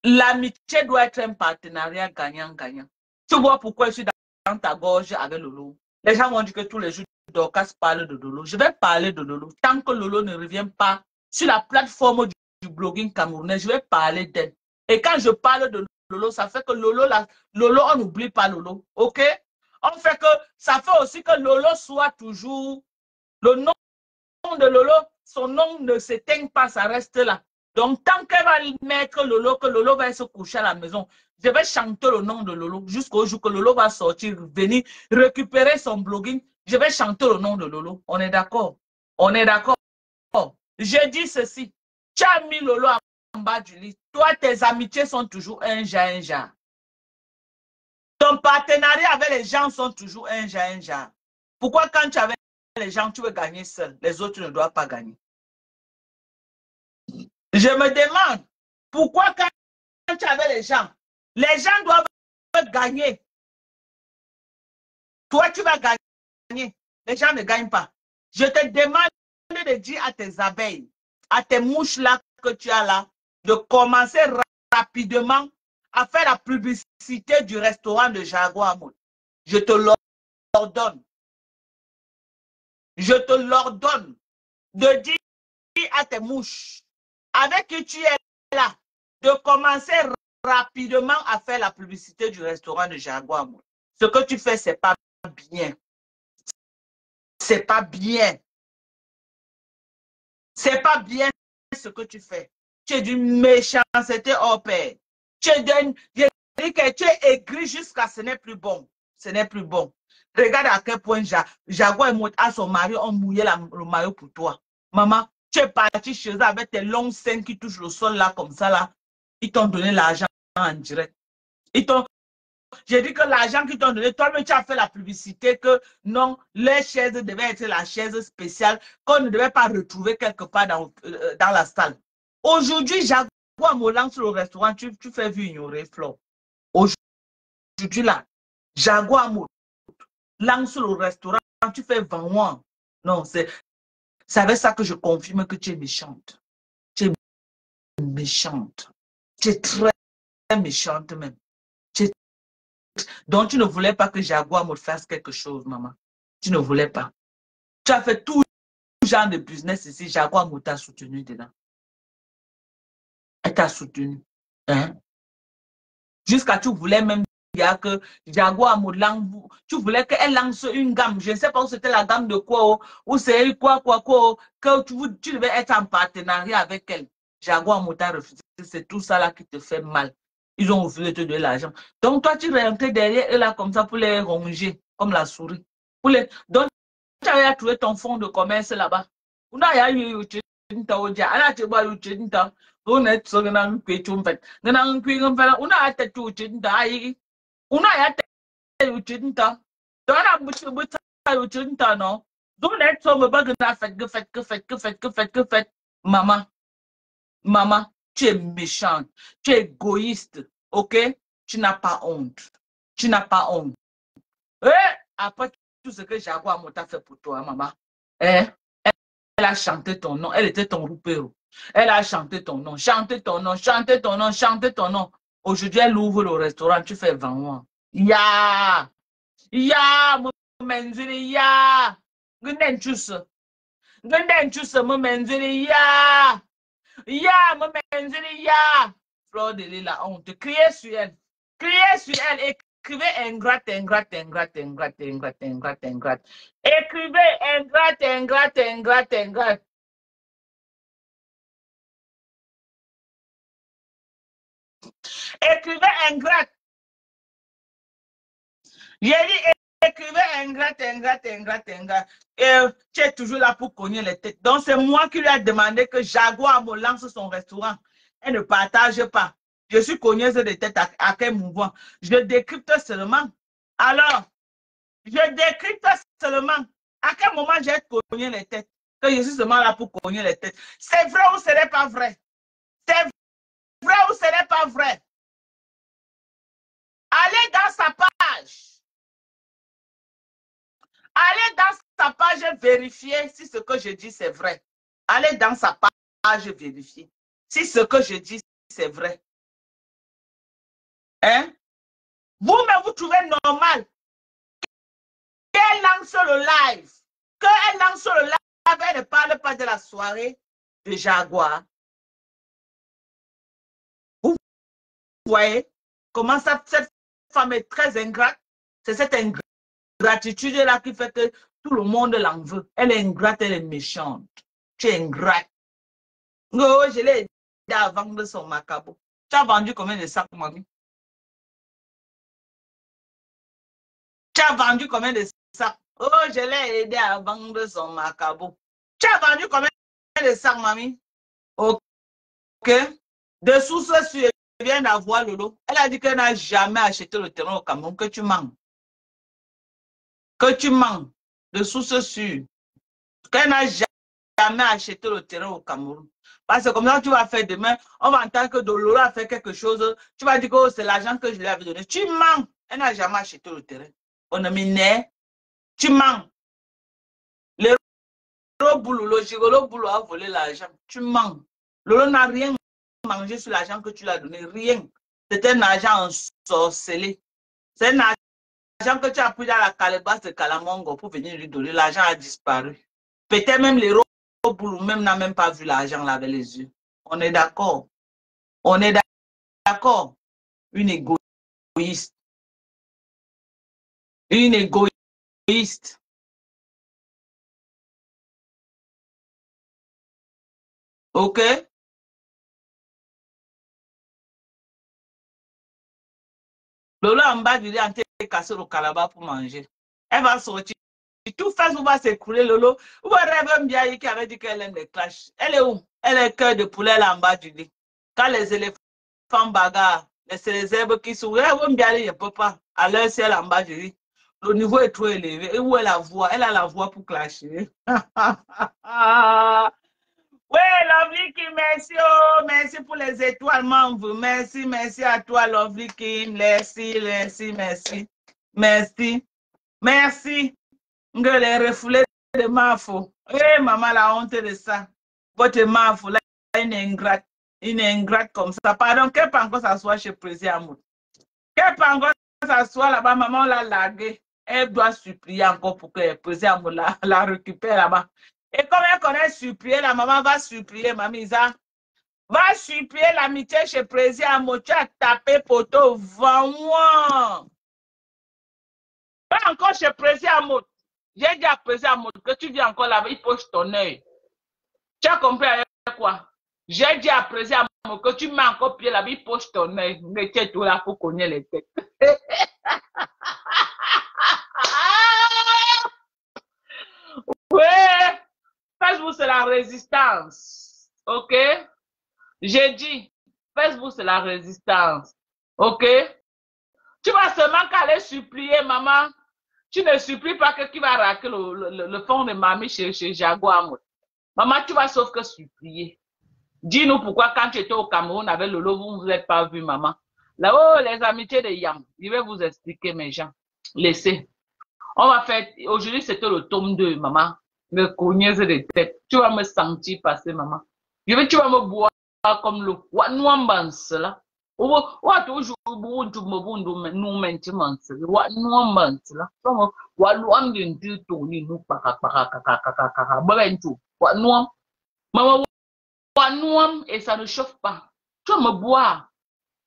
L'amitié doit être un partenariat gagnant-gagnant. Tu vois pourquoi je suis dans ta gorge avec Lolo? Les gens vont dire que tous les jours, Dorcas parle de Lolo. Je vais parler de Lolo. Tant que Lolo ne revient pas sur la plateforme du blogging camerounais, je vais parler d'elle. Et quand je parle de Lolo, ça fait que Lolo, on n'oublie pas Lolo. OK? On fait que ça fait aussi que Lolo soit toujours le nom de Lolo. Son nom ne s'éteigne pas, ça reste là. Donc, tant qu'elle va mettre Lolo, que Lolo va se coucher à la maison, je vais chanter le nom de Lolo jusqu'au jour que Lolo va sortir, venir récupérer son blogging. Je vais chanter le nom de Lolo. On est d'accord? On est d'accord? Je dis ceci. Tu as mis Lolo en bas du lit. Toi, tes amitiés sont toujours un genre. Ton partenariat avec les gens sont toujours un genre. Pourquoi quand tu es avec les gens, tu veux gagner seul? Les autres ne doivent pas gagner. Je me demande, pourquoi quand tu es avec les gens doivent gagner. Toi, tu vas gagner. Les gens ne gagnent pas. Je te demande de dire à tes abeilles, à tes mouches là que tu as là, de commencer rapidement à faire la publicité du restaurant de Jaguar Amout. Je te l'ordonne. Je te l'ordonne de dire à tes mouches avec qui tu es là, de commencer rapidement à faire la publicité du restaurant de Jaguar Amout. Ce que tu fais, c'est pas bien. C'est pas bien. C'est pas bien ce que tu fais. Tu es d'une méchanceté hors pair. Tu es aigri jusqu'à ce n'est plus bon. Ce n'est plus bon. Regarde à quel point Jaguar Amout à son mari ont mouillé le maillot pour toi. Maman, tu es parti chez eux avec tes longs seins qui touchent le sol là comme ça là. Ils t'ont donné l'argent en direct. J'ai dit que l'argent qu'ils t'ont donné, toi-même, tu as fait la publicité que non, les chaises devaient être la chaise spéciale qu'on ne devait pas retrouver quelque part dans la salle. Aujourd'hui, Jaguar me lance sur le restaurant, tu fais vu ignorer Flo. Aujourd'hui, là, Jaguar me lance sur le restaurant, tu fais vendre. Non, c'est avec ça que je confirme que tu es méchante. Tu es méchante. Tu es très méchante même. Donc, tu ne voulais pas que Jaguar me fasse quelque chose, maman. Tu ne voulais pas. Tu as fait tout genre de business ici. Jaguar me t'a soutenu dedans. Elle t'a soutenu. Hein? Jusqu'à tu voulais même dire que Jaguar me lance. Tu voulais qu'elle lance une gamme. Je ne sais pas où c'était la gamme de quoi. Ou c'est quoi. Que tu devais être en partenariat avec elle. Jaguar me t'a refusé. C'est tout ça là qui te fait mal. Ils ont refusé de te donner l'argent. Donc, toi, tu rentrais derrière eux là comme ça pour les ronger, comme la souris. Donc, tu avais trouvé ton fonds de commerce là-bas. On a eu maman. Maman, tu es méchante, tu es égoïste, ok? Tu n'as pas honte. Tu n'as pas honte. Après tout ce que Jaguar t'a fait pour toi, maman, elle a chanté ton nom, elle était ton roupéro. Elle a chanté ton nom, chanté ton nom, chanté ton nom, chanté ton nom. Aujourd'hui, elle ouvre le restaurant, tu fais vendre. Ya! Ya! Menzini, ya! Gnden chus, menzini, ya! Ya, ya. Fleur de Lys, la honte. Criez sur elle. Criez sur elle. Écrivez ingrate. Écrivez ingrate. Écrivez ingrate. J'ai dit écrivez ingrate. Et tu es toujours là pour cogner les têtes. Donc c'est moi qui lui ai demandé que Jaguar me lance son restaurant. Elle ne partage pas. Je suis cogneuse de tête à quel mouvement. Je décrypte seulement. Alors, je décrypte seulement. À quel moment j'ai cogné les têtes? Que je suis seulement là pour cogner les têtes. C'est vrai ou ce n'est pas vrai? C'est vrai ou ce n'est pas vrai? Allez dans sa page. Allez dans sa page vérifier si ce que je dis c'est vrai. Allez dans sa page vérifier si ce que je dis c'est vrai. Hein? Vous-même, vous trouvez normal qu'elle lance le live. Qu'elle lance le live, elle ne parle pas de la soirée de Jaguar. Vous voyez comment cette femme est très ingrate. C'est cette ingratitude-là qui fait que tout le monde l'en veut. Elle est ingrate, elle est méchante. Tu es ingrate. Oh, je l'ai aidé à vendre son macabo. Tu as vendu combien de sacs, mamie? Tu as vendu combien de sacs? Oh, je l'ai aidé à vendre son macabo. Tu as vendu combien de sacs, mamie? Ok. De sources sûres, elle vient d'avoir le lot. Elle a dit qu'elle n'a jamais acheté le terrain au Cameroun, que tu mens. Que tu mens. De sources sûres. Qu'elle n'a jamais acheté le terrain au Cameroun. Parce que comme ça, tu vas faire demain, on va entendre que Doloro a fait quelque chose. Tu vas dire que c'est l'argent que je lui avais donné. Tu mens. Elle n'a jamais acheté le terrain. On a mis né. Tu mens. Le gigolo boulot a volé l'argent. Tu mens. Lolo n'a rien mangé sur l'argent que tu lui as donné. Rien. C'est un argent ensorcelé. C'est un argent que tu as pris dans la calebasse de Kalamongo pour venir lui donner. L'argent a disparu. Peut-être même les boulot même n'a même pas vu l'argent là avec les yeux. On est d'accord. On est d'accord. Une égoïste. Une égoïste. Ok? Lolo en bas du lit en train de casser le calabat pour manger. Elle va sortir. Tout Facebook va s'écrouler, Lolo. Où est Rêve Mbiaye qui avait dit qu'elle aime les clashs? Elle est où? Elle est cœur de poulet là en bas du lit. Quand les éléphants enfants bagarre. C'est les herbes qui sont. Je ne peux pas. À l'heure, si elle en bas, je dis. Le niveau est trop élevé. Et où est la voix? Elle a la voix pour clasher. Oui, Lovely Kim, merci. Oh, merci pour les étoiles, membre. Merci, merci à toi, Lovely Kim. Merci, merci, merci. Merci. Merci. Que les refoulés de Mafo. Eh, maman, la honte de ça. Votre Mafo, là, une ingrate. Une ingrate comme ça. Pardon, qu'elle peut encore s'asseoir chez Président. Qu'elle peut encore s'asseoir là-bas, maman l'a largué. Elle doit supplier encore pour que le Président la récupère là-bas. Et comme elle connaît supplier, la maman va supplier, Mamisa. Va supplier l'amitié chez Président. Tu as tapé poteau, vends-moi. Pas encore chez Président. J'ai dit à Président que tu viens encore là-bas, il poche ton œil. Tu as compris avec quoi? J'ai dit à Président que tu mets encore pied là-bas, il poche ton œil. Mais tu es tout là pour connaître les têtes. Ouais. Facebook, c'est la résistance. OK? J'ai dit, Facebook, c'est la résistance. OK? Tu vas seulement qu'aller supplier, maman. Tu ne supplies pas que qui va raquer le fond de mamie chez Jaguar. Maman, tu vas sauf que supplier. Dis-nous pourquoi quand tu étais au Cameroun avec Lolo, vous ne vous êtes pas vu, maman. Là-haut, les amitiés de Yam. Je vais vous expliquer, mes gens. Laissez. On va faire, aujourd'hui, c'était le tome 2, maman. Me cognaise de tête. Tu vas me sentir passer, maman. Tu vas me boire comme l'eau. Nous en bans là. What toujours nous maintenant. What nous en bans là. What nous en d'une tourner nous para. What nous. Maman, what nous et ça ne chauffe pas. Tu vas me boire.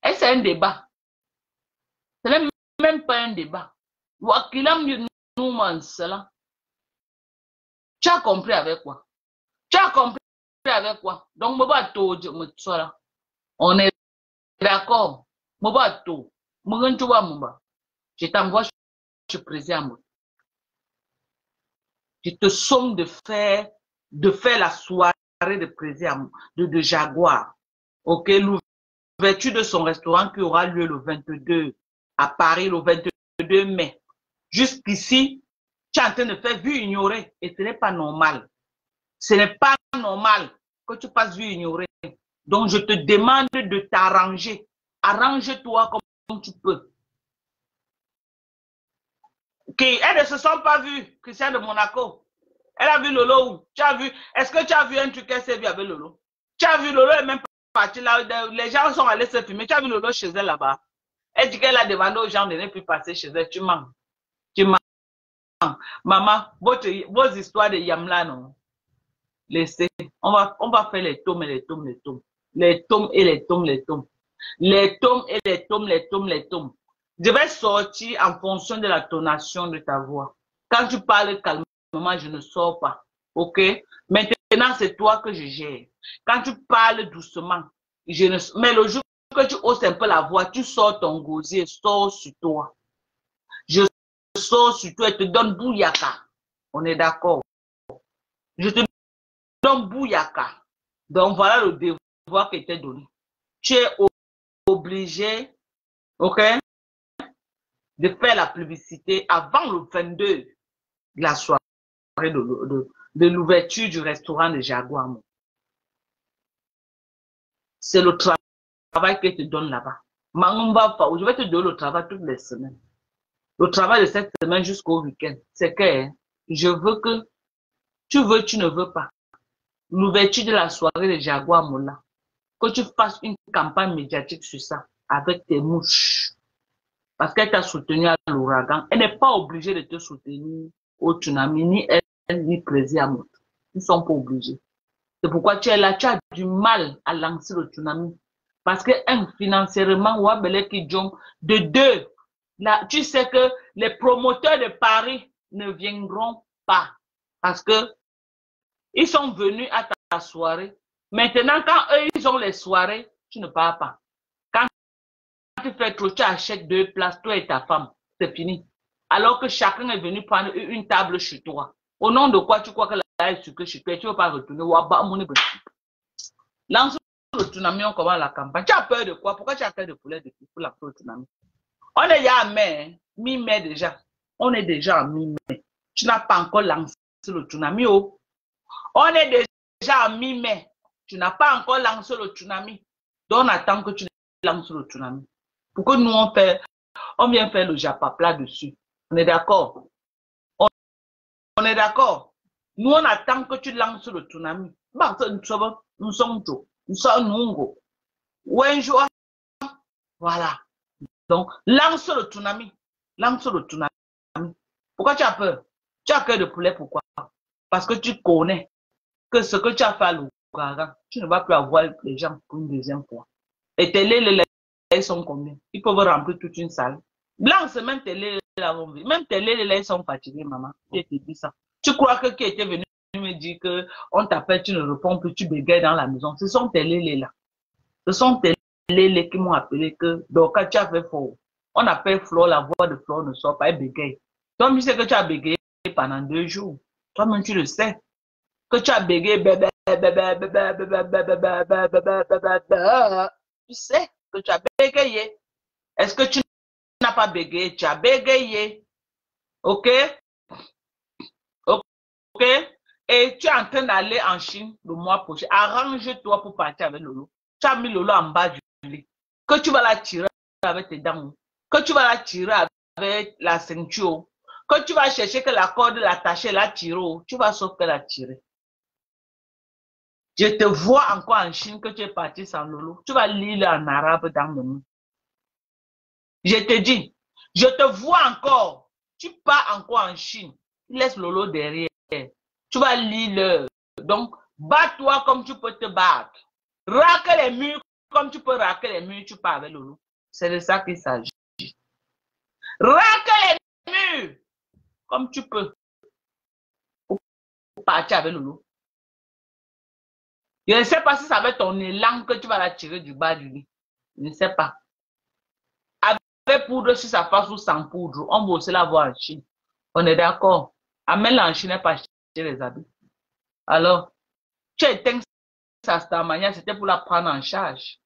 Et c'est un débat. Ce n'est même pas un débat. What qu'il a nous mans là. Tu as compris avec quoi? Tu as compris avec quoi? Donc, on est d'accord. Je t'envoie chez Président. Je te somme de faire la soirée de Président, de Jaguar. OK? L'ouverture de son restaurant qui aura lieu le 22 à Paris, le 22 mai. Jusqu'ici, tu es en train de faire vue ignorée et ce n'est pas normal. Ce n'est pas normal que tu passes vue ignorée. Donc, je te demande de t'arranger. Arrange-toi comme tu peux. Elles ne se sont pas vues, Christian de Monaco. Elle a vu Lolo où? Tu as vu? Est-ce que tu as vu un truc qu'elle s'est vu avec Lolo? Tu as vu Lolo est même parti là. Les gens sont allés se filmer. Tu as vu Lolo chez elle là-bas? Elle dit qu'elle a demandé aux gens de ne plus passer chez elle. Tu mens. Tu mens. Maman, vos histoires de Yamla, non? Laissez. On va faire les tomes et les tomes, les tomes. Les tomes et les tomes, les tomes. Les tomes et les tomes, les tomes, les tomes. Je vais sortir en fonction de la tonation de ta voix. Quand tu parles calmement, je ne sors pas. OK? Maintenant, c'est toi que je gère. Quand tu parles doucement, je ne... Mais le jour que tu hausses un peu la voix, tu sors ton gosier, sors sur toi. Je sors sur toi et te donne bouyaka. On est d'accord. Je te donne bouyaka. Donc voilà le devoir qui t'est donné. Tu es obligé, OK, de faire la publicité avant le 22 de la soirée de l'ouverture du restaurant de Jaguar. C'est le travail que te donne là-bas. Je vais te donner le travail toutes les semaines. Le travail de cette semaine jusqu'au week-end, c'est que je veux que tu veux, tu ne veux pas. L'ouverture de la soirée de Jaguar Moula, que tu fasses une campagne médiatique sur ça avec tes mouches. Parce qu'elle t'a soutenu à l'ouragan. Elle n'est pas obligée de te soutenir au tsunami, ni elle, ni Président. Ils ne sont pas obligés. C'est pourquoi tu es là, tu as du mal à lancer le tsunami. Parce que, financièrement, de deux, là, tu sais que les promoteurs de Paris ne viendront pas. Parce que ils sont venus à ta soirée. Maintenant, quand eux, ils ont les soirées, tu ne pars pas. Quand tu fais trop, tu achètes 2 places, toi et ta femme. C'est fini. Alors que chacun est venu prendre une table chez toi. Au nom de quoi tu crois que la est sucrée chez toi, tu ne veux pas retourner. Lance le tsunami, on commence la campagne. Tu as peur de quoi? Pourquoi tu as peur de poulet depuis pour lancer le tsunami? On est déjà à mai, mi-mai déjà. On est déjà à mi-mai. Tu n'as pas encore lancé le tsunami. Oh. On est déjà à mi-mai. Tu n'as pas encore lancé le tsunami. Donc on attend que tu lances le tsunami. Pourquoi nous on vient faire le japapla dessus? On est d'accord? On est d'accord? Nous on attend que tu lances le tsunami. Nous sommes nous. Voilà. Donc, lance le tsunami. Lance le tsunami. Pourquoi tu as peur? Tu as peur de poulet, pourquoi? Parce que tu connais que ce que tu as fait à l'ouragan, tu ne vas plus avoir les gens pour une deuxième fois. Et tes lait sont combien? Ils peuvent remplir toute une salle. Lance même tes lait là, même tes lait sont fatigués, maman. Qui te dit ça? Tu crois que qui était venu me dire que on t'appelle, tu ne réponds plus, tu bégayes dans la maison. Ce sont tes lait là. Ce sont tes lait qui m'ont appelé que donc quand tu as fait fort, on appelle Flo, la voix de Flo ne sort pas, elle bégaye. Toi-même, tu sais que tu as bégayé pendant 2 jours. Toi-même, tu le sais. Que tu as bégayé, tu sais que tu as bégayé. Est-ce que tu n'as pas bégayé? Tu as bégayé. Ok? Ok? Et tu es en train d'aller en Chine le mois prochain. Arrange-toi pour partir avec Lolo. Tu as mis Lolo en bas du lit. Que tu vas la tirer avec tes dents. Que tu vas la tirer avec la ceinture. Que tu vas chercher que la corde l'attacher, la tirer. Tu vas sauf que la tirer. Je te vois encore en Chine que tu es parti sans Lolo. Tu vas lire en arabe dans le monde. Je te dis, je te vois encore. Tu pars encore en Chine. Tu laisses Lolo derrière. Tu vas lire. Donc, bats-toi comme tu peux te battre. Raque les murs comme tu peux raquer les murs. Tu pars avec Lolo. C'est de ça qu'il s'agit. Raque les murs comme tu peux. Pour partir avec Lolo. Je ne sais pas si ça va être ton élan que tu vas la tirer du bas du lit. Je ne sais pas. Avec poudre, si ça passe ou sans poudre, on va aussi la voir en Chine. On est d'accord. Amène-la en Chine et pas acheter les habits. Alors, tu as éteint sa stamania, c'était pour la prendre en charge.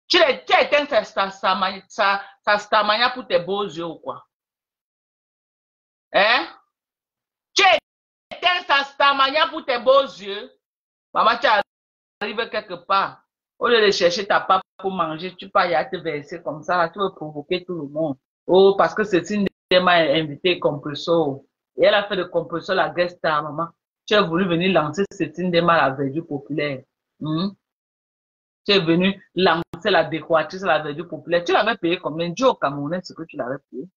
Tu as éteint sa stamania pour tes beaux yeux ou quoi? Hein? Tu as éteint sa stamania pour tes beaux yeux? Maman, tu arrives quelque part. Au lieu de chercher ta part pour manger, tu pars y à te verser comme ça. Tu veux provoquer tout le monde. Oh, parce que c'est une m'a invité Compresso. Et elle a fait de Compresso la guest star, maman. Tu as voulu venir lancer Cécile Dema à la verdure populaire. Tu es venu lancer la décoratrice à la verdure populaire. Tu l'avais payé combien? Dis au Camerounais ce que tu l'avais payé.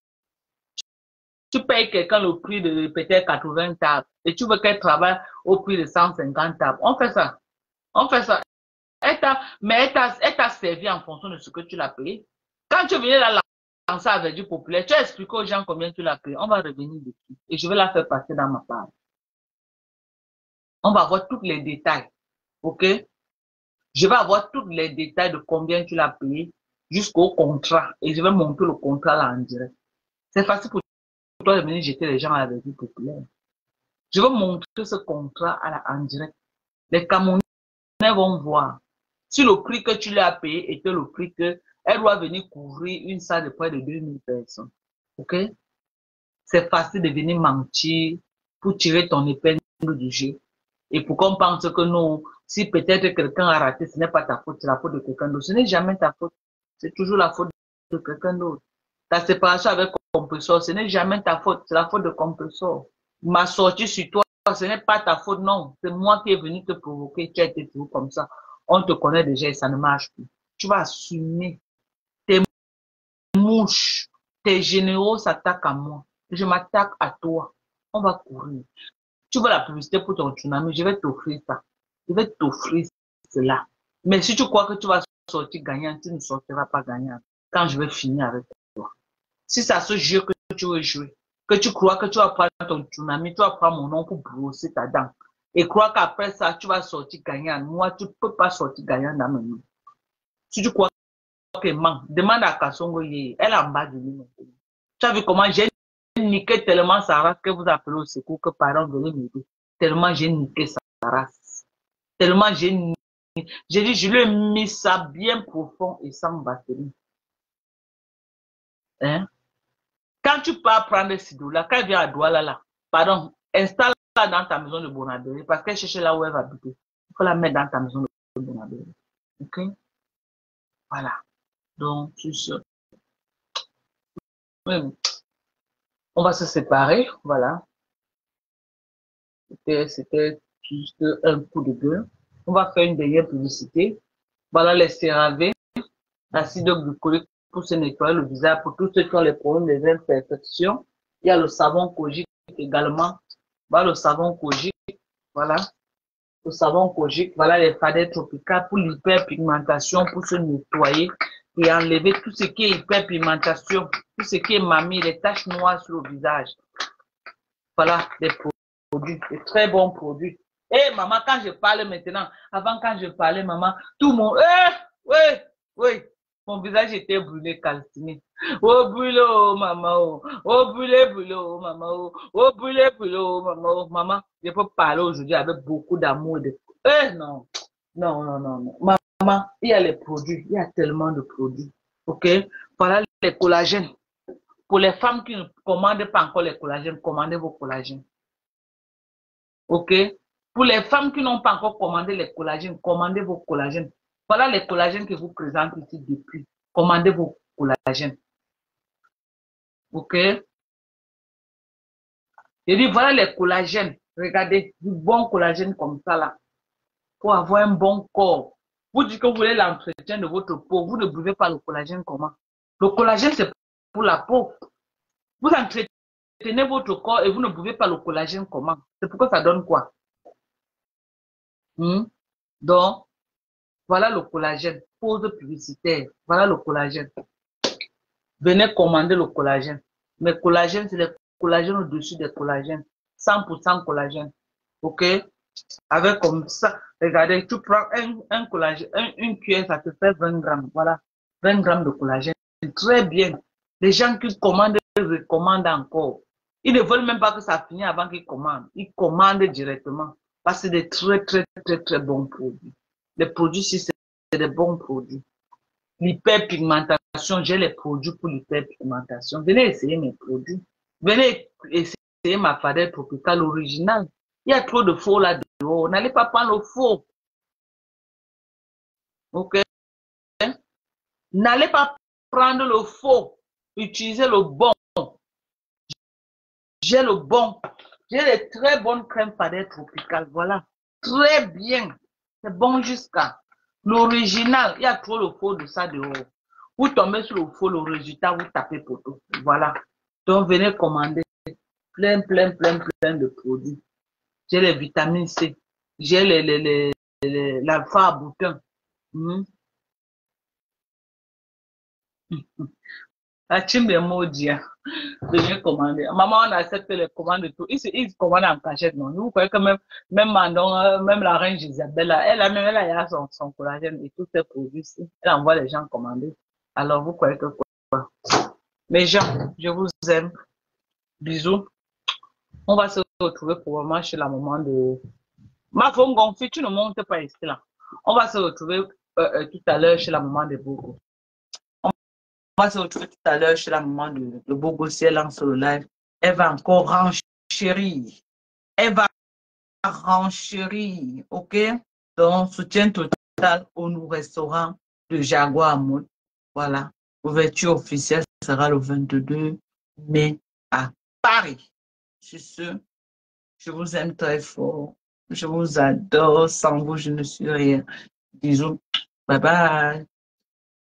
Tu payes quelqu'un le prix de peut-être 80 tables et tu veux qu'elle travaille au prix de 150 tables. On fait ça. On fait ça. Mais elle t'a servi en fonction de ce que tu l'as payé. Quand tu venais la lancer à verdure populaire, tu as expliqué aux gens combien tu l'as payé. On va revenir dessus et je vais la faire passer dans ma part. On va voir tous les détails. OK? Je vais avoir tous les détails de combien tu l'as payé jusqu'au contrat. Et je vais montrer le contrat là en direct. C'est facile pour toi de venir jeter les gens à la verdure populaire. Je vais montrer ce contrat en direct. Les Camerounais vont voir si le prix que tu lui as payé était le prix que elle doit venir couvrir une salle de près de 2000 personnes. OK? C'est facile de venir mentir pour tirer ton épingle du jeu. Et pour qu'on pense que non, si peut-être quelqu'un a raté, ce n'est pas ta faute, c'est la faute de quelqu'un d'autre. Ce n'est jamais ta faute. C'est toujours la faute de quelqu'un d'autre. Ta séparation avec Compressor, ce n'est jamais ta faute, c'est la faute de Compressor. Ma sortie sur toi, ce n'est pas ta faute, non. C'est moi qui est venu te provoquer, tu as été toujours comme ça. On te connaît déjà et ça ne marche plus. Tu vas assumer. Tes mouches, tes généraux s'attaquent à moi. Je m'attaque à toi. On va courir. Tu veux la publicité pour ton tsunami, je vais t'offrir ça. Je vais t'offrir cela. Mais si tu crois que tu vas sortir gagnant, tu ne sortiras pas gagnant quand je vais finir avec toi. Si ça se jeu que tu veux jouer, que tu crois que tu vas prendre ton tsunami, tu vas prendre mon nom pour brosser ta dent. Et crois qu'après ça, tu vas sortir gagnant. Moi, tu ne peux pas sortir gagnant dans mes mains. Si tu crois que demande à Kassongo, elle est en bas de lui maintenant. Tu as vu comment j'ai niqué tellement sa race que vous appelez au secours que parents venaient m'aider. Tellement j'ai niqué sa race. Tellement j'ai J'ai dit, je lui ai mis ça bien profond et sans batterie. Hein? Quand tu pars prendre Sidoula, quand elle vient à Douala, là, pardon, installe-la dans ta maison de Bonadori parce qu'elle cherche là où elle va habiter. Il faut la mettre dans ta maison de Bonadori. Ok? Voilà. Donc, c'est ça. On va se séparer. Voilà. C'était juste un coup de gueule. On va faire une dernière publicité. Voilà les CeraVe, l'acide glycolique pour se nettoyer le visage, pour tous ceux qui ont les problèmes des imperfections. Il y a le savon Kojic également. Voilà le savon Kojic. Voilà. Le savon Kojic. Voilà les fadets tropicales pour l'hyperpigmentation, pour se nettoyer et enlever tout ce qui est hyperpigmentation, tout ce qui est mamie, les taches noires sur le visage. Voilà les produits, des très bons produits. Et maman, quand je parle maintenant, avant quand je parlais, maman, tout le monde, oui, mon visage était brûlé, calciné. Oh, brûlé, oh, maman, oh, brûlé, oh, maman, oh, brûlé, oh, maman, oh, maman, je peux parler aujourd'hui avec beaucoup d'amour. Non, non. Maman, il y a les produits, il y a tellement de produits, ok? Voilà les collagènes. Pour les femmes qui ne commandent pas encore les collagènes, commandez vos collagènes. Ok? Pour les femmes qui n'ont pas encore commandé les collagènes, commandez vos collagènes. Voilà les collagènes que je vous présente ici depuis. Commandez vos collagènes. Ok? Je dis, voilà les collagènes. Regardez, du bon collagène comme ça là. Pour avoir un bon corps. Vous dites que vous voulez l'entretien de votre peau. Vous ne buvez pas le collagène comment? Le collagène, c'est pour la peau. Vous entretenez votre corps et vous ne buvez pas le collagène comment? C'est pourquoi ça donne quoi? Donc, voilà le collagène. Pause publicitaire. Voilà le collagène. Venez commander le collagène. Mais collagène, c'est le collagène au-dessus des collagènes. 100% collagène. Ok? Avec comme ça, regardez, tu prends un collagène, une cuillère, ça te fait 20 grammes. Voilà. 20 grammes de collagène. Très bien. Les gens qui commandent, recommandent encore. Ils ne veulent même pas que ça finisse avant qu'ils commandent. Ils commandent directement. Parce que c'est des très bons produits. Les produits, si c'est des bons produits. L'hyperpigmentation, j'ai les produits pour l'hyperpigmentation. Venez essayer mes produits. Venez essayer ma fadette tropicale originale. Il y a trop de faux là dehors. N'allez pas prendre le faux. Ok? N'allez pas prendre le faux. Utilisez le bon. J'ai le bon. J'ai les très bonnes crèmes fadette tropicales. Voilà. Très bien. C'est bon jusqu'à l'original. Il y a trop de faux de ça dehors. Vous tombez sur le faux, le résultat, vous tapez poteau. Voilà. Donc, venez commander plein de produits. J'ai les vitamines C. J'ai l'alpha à boutin. La team des maudits. Venez commander. Maman, on accepte les commandes de tout. Ils commandent en cachette, non? Vous croyez que même Mandon, même la reine Isabelle, elle a son collagène et tous ses produits. Elle envoie les gens commander. Alors, vous croyez que quoi? Mes gens, je vous aime. Bisous. On va se retrouver probablement chez la maman de... Ma femme gonflée, tu ne montes pas ici là. On va se retrouver tout à l'heure chez la maman de Bogo. On va se retrouver tout à l'heure chez la maman de Bogo si elle lance le live. Elle va encore renchérir. Elle va renchérir, ok? Donc, soutien total au nouveau restaurant de Jaguar Mood. Voilà. Ouverture officielle sera le 22 mai à Paris. Sur ce, je vous aime très fort. Je vous adore. Sans vous, je ne suis rien. Bisous. Bye bye.